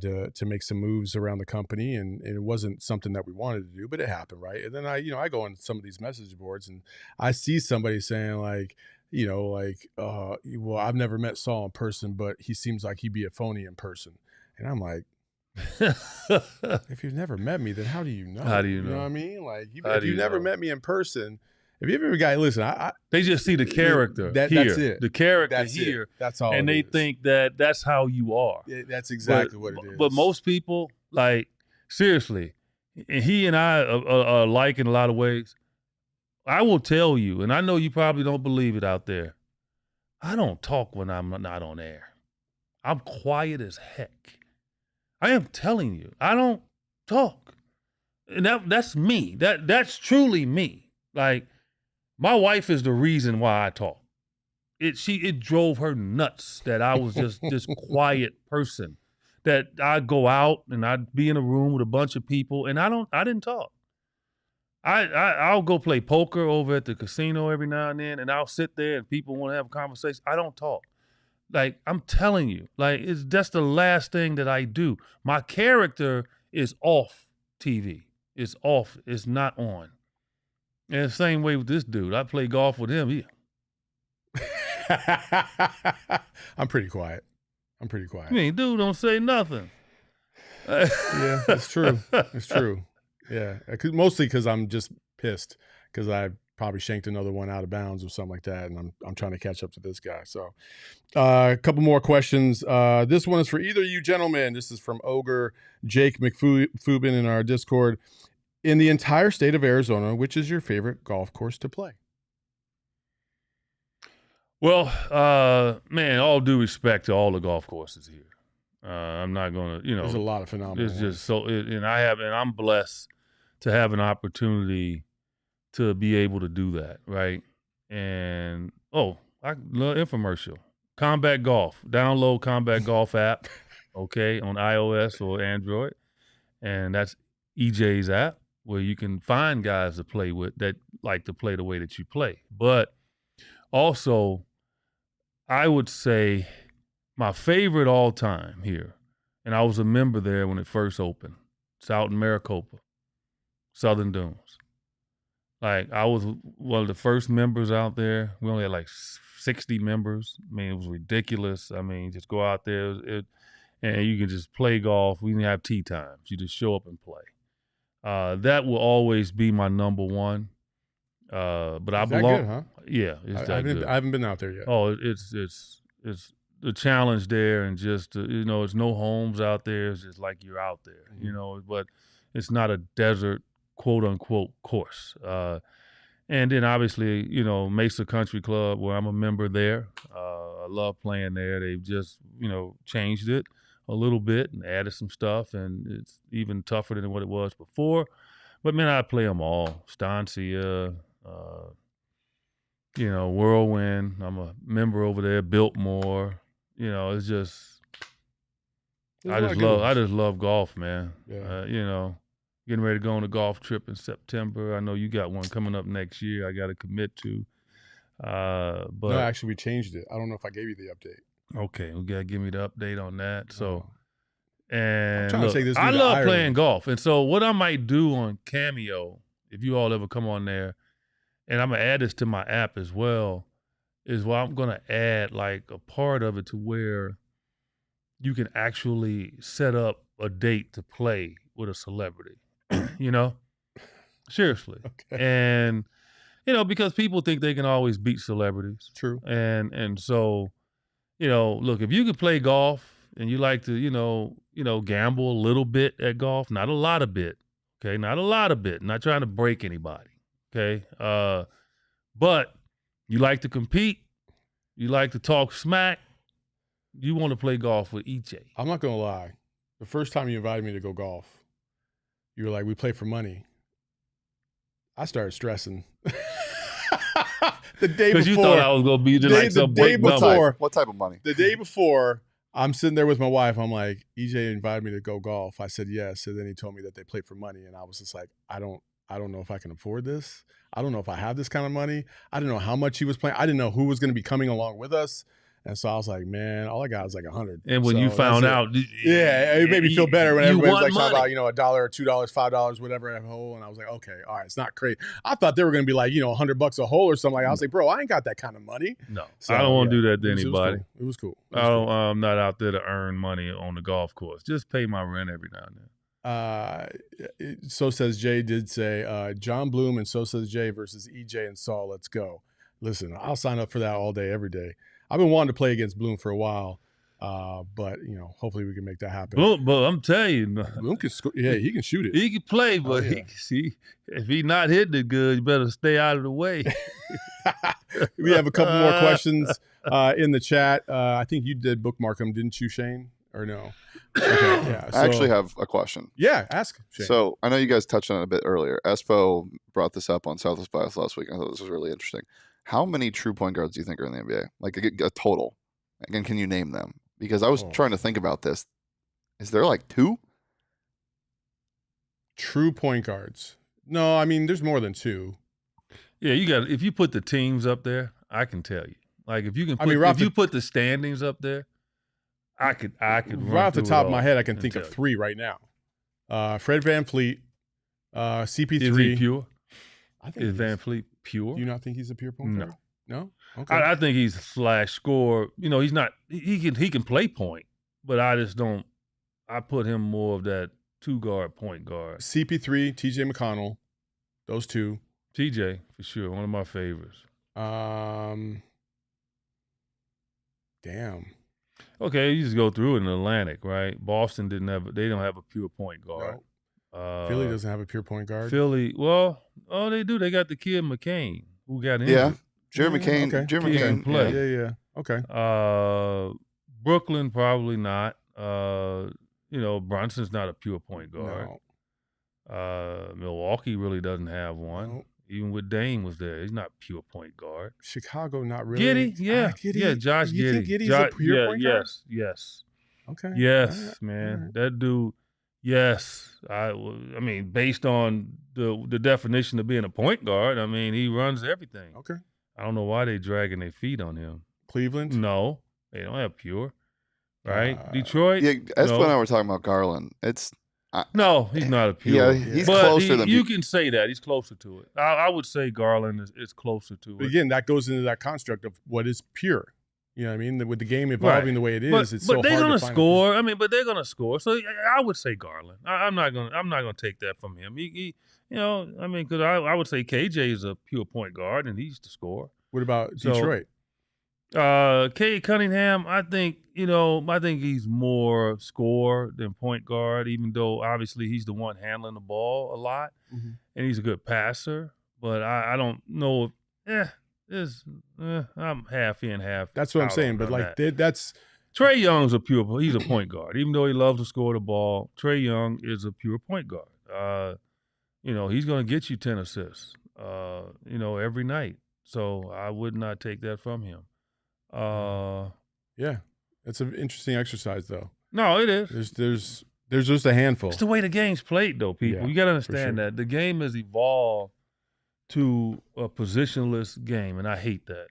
Speaker 1: to make some moves around the company, and it wasn't something that we wanted to do, but it happened, right? And then I go on some of these message boards and I see somebody saying like, well, I've never met Saul in person, but he seems like he'd be a phony in person. And I'm like, if you've never met me, then how do you know?
Speaker 2: How do you know?
Speaker 1: You know what I mean? Like, if you've never met me in person, if you've ever got, listen,
Speaker 2: they just see the character here.
Speaker 1: That's it.
Speaker 2: The character here.
Speaker 1: That's all.
Speaker 2: And they think that that's how you are.
Speaker 1: Yeah, that's exactly what it is.
Speaker 2: But most people, like, seriously, and he and I are alike in a lot of ways. I will tell you, and I know you probably don't believe it out there, I don't talk when I'm not on air. I'm quiet as heck. I am telling you, I don't talk. And that's me. That's truly me. Like, my wife is the reason why I talk. It drove her nuts that I was just this quiet person. That I'd go out and I'd be in a room with a bunch of people and I didn't talk. I'll go play poker over at the casino every now and then, and I'll sit there and people want to have a conversation. I don't talk. Like, I'm telling you, like, that's the last thing that I do. My character is off TV. It's off. It's not on. And the same way with this dude. I play golf with him.
Speaker 1: I'm pretty quiet. I
Speaker 2: mean, dude don't say nothing.
Speaker 1: Yeah, it's true. It's true. Yeah, mostly because I'm just pissed because I probably shanked another one out of bounds or something like that, and I'm trying to catch up to this guy. So, a couple more questions. This one is for either of you gentlemen. This is from Ogre Jake McFubin in our Discord. In the entire state of Arizona, which is your favorite golf course to play?
Speaker 2: Well, man, all due respect to all the golf courses here. I'm not gonna,
Speaker 1: There's a lot of phenomenal.
Speaker 2: It's just so, and I'm blessed to have an opportunity to be able to do that, right? And I love infomercial. Combat Golf. Download Combat Golf app, okay, on iOS or Android, and that's EJ's app where you can find guys to play with that like to play the way that you play. But also, I would say my favorite all time here, and I was a member there when it first opened. It's out in Maricopa, Southern Dunes. Like, I was one of the first members out there. We only had like 60 members. I mean, it was ridiculous. I mean, just go out there and you can just play golf. We didn't have tee times. You just show up and play. That will always be my number one. But I belong.
Speaker 1: Good, huh?
Speaker 2: Yeah, it's that good.
Speaker 1: I haven't been out there yet.
Speaker 2: Oh, it's the challenge there, and just it's no homes out there. It's just like you're out there, But it's not a desert quote unquote course. And then obviously, Mesa Country Club, where I'm a member there. I love playing there. They've just changed it a little bit and added some stuff, and it's even tougher than what it was before. But man, I play them all. Estancia. Whirlwind. I'm a member over there. Biltmore. It's just I just love golf, man.
Speaker 1: Yeah.
Speaker 2: Getting ready to go on a golf trip in September. I know you got one coming up next year. I got to commit to. But
Speaker 1: no, actually, we changed it. I don't know if I gave you the update.
Speaker 2: Okay, you got to give me the update on that. So, And
Speaker 1: trying to
Speaker 2: look,
Speaker 1: take this
Speaker 2: I
Speaker 1: dude to
Speaker 2: love playing
Speaker 1: Ireland.
Speaker 2: golf. And so what I might do on Cameo, if you all ever come on there, and I'm gonna add this to my app as well, is why I'm gonna add like a part of it to where you can actually set up a date to play with a celebrity. You know? Seriously.
Speaker 1: Okay.
Speaker 2: And you know, because people think they can always beat celebrities.
Speaker 1: True.
Speaker 2: And so, you know, look, if you could play golf and you like to, you know, gamble a little bit at golf, not a lot of bit, okay? Not a lot of bit. Not trying to break anybody, okay? But you like to compete, you like to talk smack, you want to play golf with EJ.
Speaker 1: I'm not gonna lie. The first time you invited me to go golf, you were like, "We play for money." I started stressing. The day
Speaker 2: Because
Speaker 1: before,
Speaker 2: you thought I was gonna be like
Speaker 1: the
Speaker 2: some
Speaker 1: day
Speaker 2: break number.
Speaker 1: before,
Speaker 3: What type of money?
Speaker 1: the day before, I'm sitting there with my wife. I'm like, EJ invited me to go golf. I said yes, and then he told me that they play for money, and I was just like, I don't know if I can afford this. I don't know if I have this kind of money. I didn't know how much he was playing. I didn't know who was going to be coming along with us, and so I was like, man, all I got was like 100.
Speaker 2: And when
Speaker 1: So
Speaker 2: you
Speaker 1: that's
Speaker 2: found
Speaker 1: it.
Speaker 2: out,
Speaker 1: Yeah, it made me feel better when
Speaker 2: you
Speaker 1: everybody's
Speaker 2: won
Speaker 1: like talking
Speaker 2: money.
Speaker 1: about, $1 or $2, $5, whatever at a hole. And I was like, okay, all right, it's not crazy. I thought they were going to be like, $100 a hole or something. Like, I was like, bro, I ain't got that kind of money.
Speaker 2: No,
Speaker 1: So,
Speaker 2: I don't want to
Speaker 1: yeah,
Speaker 2: do that to
Speaker 1: it was
Speaker 2: anybody.
Speaker 1: cool. It was cool.
Speaker 2: I'm not out there to earn money on the golf course. Just pay my rent every now and then.
Speaker 1: So Says Jay did say John Bloom and So Says Jay versus EJ and Saul. Let's go. Listen, I'll sign up for that all day, every day. I've been wanting to play against Bloom for a while. But hopefully we can make that happen.
Speaker 2: Bloom, but I'm telling you,
Speaker 1: Bloom can score. Yeah, he can shoot it.
Speaker 2: he can play, but
Speaker 1: yeah.
Speaker 2: if he not hitting it good, you better stay out of the way.
Speaker 1: We have a couple more questions in the chat. I think you did bookmark them, didn't you, Shane? Or no? Okay, yeah.
Speaker 3: I actually have a question.
Speaker 1: Yeah, ask Shane.
Speaker 3: So I know you guys touched on it a bit earlier. Espo brought this up on Southwest Bias last week. I thought this was really interesting. How many true point guards do you think are in the NBA? Like a total? Again, can you name them? Because I was trying to think about this. Is there like 2?
Speaker 1: True point guards. No, I mean, there's more than 2.
Speaker 2: Yeah, you got. If you put the teams up there, I can tell you. Like if you can, if you put the standings up there, I could.
Speaker 1: Right off the top of my head, I can think of 3 right now. Fred VanVleet, CP3.
Speaker 2: Is he pure?
Speaker 1: I think
Speaker 2: Is VanVleet pure?
Speaker 1: Do you not think he's a pure point guard? No. Okay.
Speaker 2: I think he's /score. He's not. He can play point, but I just don't. I put him more of that 2-guard point guard.
Speaker 1: CP3, TJ McConnell, those 2.
Speaker 2: TJ for sure, one of my favorites.
Speaker 1: Damn.
Speaker 2: Okay, you just go through it in the Atlantic, right? Boston they don't have a pure point guard.
Speaker 1: No. Philly doesn't have a pure point guard.
Speaker 2: Philly, they do. They got the kid McCain who got injured.
Speaker 3: Yeah, Jeremy McCain.
Speaker 1: Okay.
Speaker 3: Jeremy McCain.
Speaker 2: Play.
Speaker 1: Yeah. Okay.
Speaker 2: Brooklyn probably not. Brunson's not a pure point guard.
Speaker 1: No.
Speaker 2: Milwaukee really doesn't have one.
Speaker 1: No.
Speaker 2: Even with Dame was there, he's not pure point guard.
Speaker 1: Chicago, not really.
Speaker 2: Giddey, yeah, yeah. Josh Giddey.
Speaker 1: You think Giddey's a pure point guard?
Speaker 2: Yes.
Speaker 1: Okay.
Speaker 2: Yes, man. Right. That dude. Yes, I mean, based on the definition of being a point guard, I mean, he runs everything.
Speaker 1: Okay.
Speaker 2: I don't know why they dragging their feet on him.
Speaker 1: Cleveland?
Speaker 2: No, they don't have pure. Right? Detroit?
Speaker 3: Yeah, Espo and I were talking about Garland.
Speaker 2: No, he's not a pure.
Speaker 3: Yeah, he's closer than
Speaker 2: you can say that. He's closer to it. I would say Garland is closer to
Speaker 1: but
Speaker 2: it.
Speaker 1: Again, that goes into that construct of what is pure. You know what I mean? With the game evolving the way it is, it's so hard to find. But they're
Speaker 2: going to score. I mean, but they're going to score. So I would say Garland. I'm not going to take that from him. Because I would say KJ is a pure point guard and he's the score.
Speaker 1: What about Detroit?
Speaker 2: Cade Cunningham, I think he's more score than point guard, even though obviously he's the one handling the ball a lot, and he's a good passer. But I don't know if I'm half in, half.
Speaker 1: That's what I'm saying. But like that's
Speaker 2: Trae Young's he's a point guard, even though he loves to score the ball. Trae Young is a pure point guard. He's going to get you 10 assists, every night. So I would not take that from him.
Speaker 1: Yeah, it's an interesting exercise, though.
Speaker 2: No, it is.
Speaker 1: There's just a handful.
Speaker 2: It's the way the game's played, though, people. You got to understand that the game has evolved to a positionless game, and I hate that.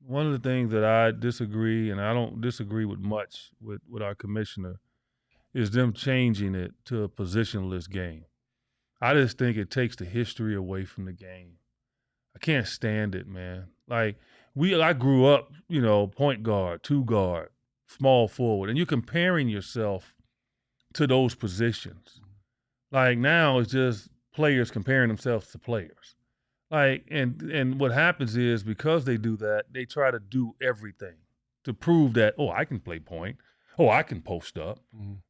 Speaker 2: One of the things that I disagree, and I don't disagree with much with our commissioner, is them changing it to a positionless game. I just think it takes the history away from the game. I can't stand it, man. Like I grew up, point guard, 2 guard, small forward, and you're comparing yourself to those positions. Like now it's just players comparing themselves to players. Like, and what happens is because they do that, they try to do everything to prove that, oh, I can play point. Oh, I can post up.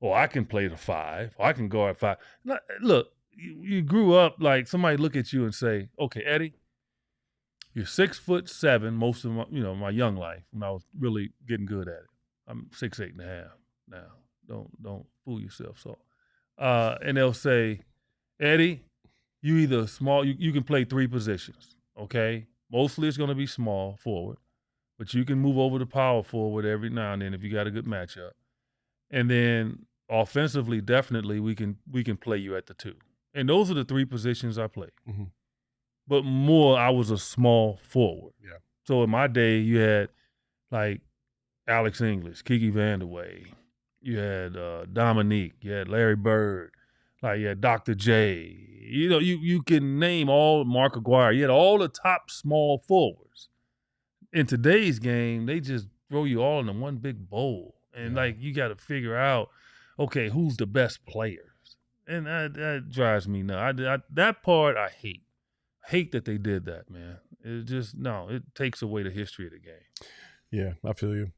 Speaker 2: Oh, I can play the 5. Oh, I can guard 5. Look, you grew up like somebody look at you and say, okay, Eddie, you're 6'7" most of my young life when I was really getting good at it. I'm 6'8.5" now. Don't fool yourself. So, and they'll say, Eddie, you either small, you can play 3 positions, okay? Mostly it's going to be small forward, but you can move over to power forward every now and then if you got a good matchup. And then offensively, definitely we can play you at the 2. And those are the 3 positions I played.
Speaker 1: Mm-hmm.
Speaker 2: But more, I was a small forward.
Speaker 1: Yeah.
Speaker 2: So in my day, you had like Alex English, Kiki Vandeweghe, you had Dominique, you had Larry Bird, like you had Dr. J. You can name all Mark Aguirre. You had all the top small forwards. In today's game, they just throw you all in one big bowl. And like you got to figure out, okay, who's the best players? And that drives me nuts. That part I hate. I hate that they did that, man. It just, it takes away the history of the game.
Speaker 1: Yeah, I feel you.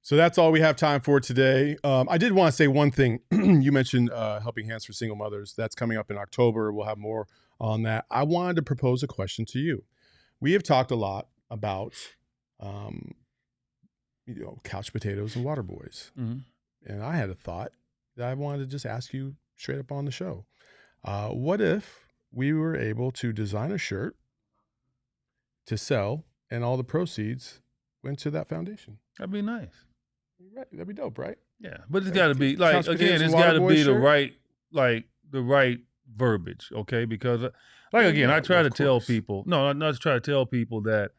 Speaker 1: So that's all we have time for today. I did want to say one thing. You mentioned Helping Hands for Single Mothers. That's coming up in October. We'll have more on that. I wanted to propose a question to you. We have talked a lot about, couch potatoes and water boys.
Speaker 2: Mm-hmm.
Speaker 1: And I had a thought that I wanted to just ask you straight up on the show. What if we were able to design a shirt to sell and all the proceeds went to that foundation?
Speaker 2: That'd be nice.
Speaker 1: Right. That'd be dope, right?
Speaker 2: Yeah, but it's got to be like,
Speaker 1: Couch potatoes
Speaker 2: again, it's
Speaker 1: and
Speaker 2: got to
Speaker 1: water boy
Speaker 2: be
Speaker 1: shirt?
Speaker 2: the right verbiage, okay? Because again, I try to tell people, not try to tell people that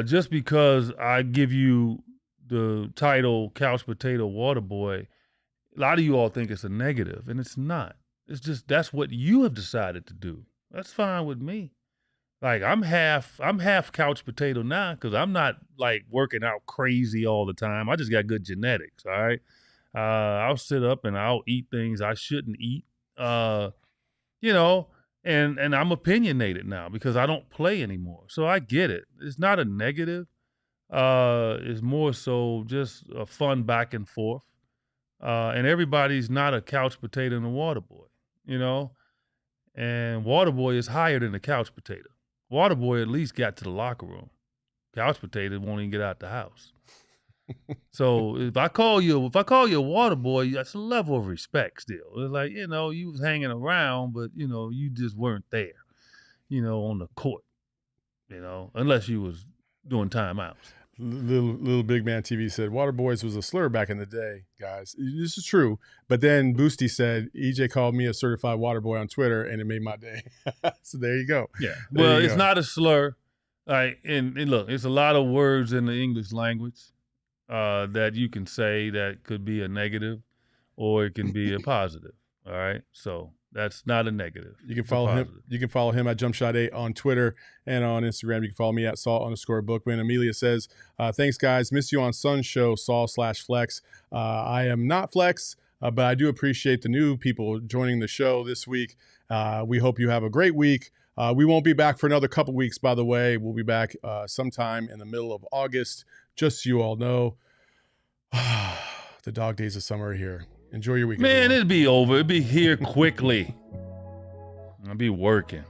Speaker 2: just because I give you the title Couch Potato Water Boy, a lot of you all think it's a negative, and it's not. It's just that's what you have decided to do. That's fine with me. Like I'm half couch potato now because I'm not like working out crazy all the time. I just got good genetics. All right. I'll sit up and I'll eat things I shouldn't eat. And I'm opinionated now because I don't play anymore. So I get it. It's not a negative. It's more so just a fun back and forth. And everybody's not a couch potato and a water boy, and water boy is higher than the couch potato. Water boy at least got to the locker room. Couch potato won't even get out the house. So if I call you a water boy, that's a level of respect still. It's like, you was hanging around, but you just weren't there, on the court, unless you was doing timeouts.
Speaker 1: Little Big Man TV said water boys was a slur back in the day, guys. This is true. But then Boosty said EJ called me a certified water boy on Twitter, and it made my day. So there you go.
Speaker 2: Yeah. Well, it's not a slur. And look, it's a lot of words in the English language that you can say that could be a negative, or it can be a positive. All right. So that's not a negative.
Speaker 1: You can follow him. You can follow him at JumpShot8 on Twitter and on Instagram. You can follow me at Saul_Bookman. Amelia says, thanks, guys. Miss you on Sun's show, Saul/Flex. I am not Flex, but I do appreciate the new people joining the show this week. We hope you have a great week. We won't be back for another couple weeks, by the way. We'll be back sometime in the middle of August, just so you all know. The dog days of summer are here. Enjoy your weekend.
Speaker 2: Man, everyone. It'd be over. It'd be here quickly. I'll be working.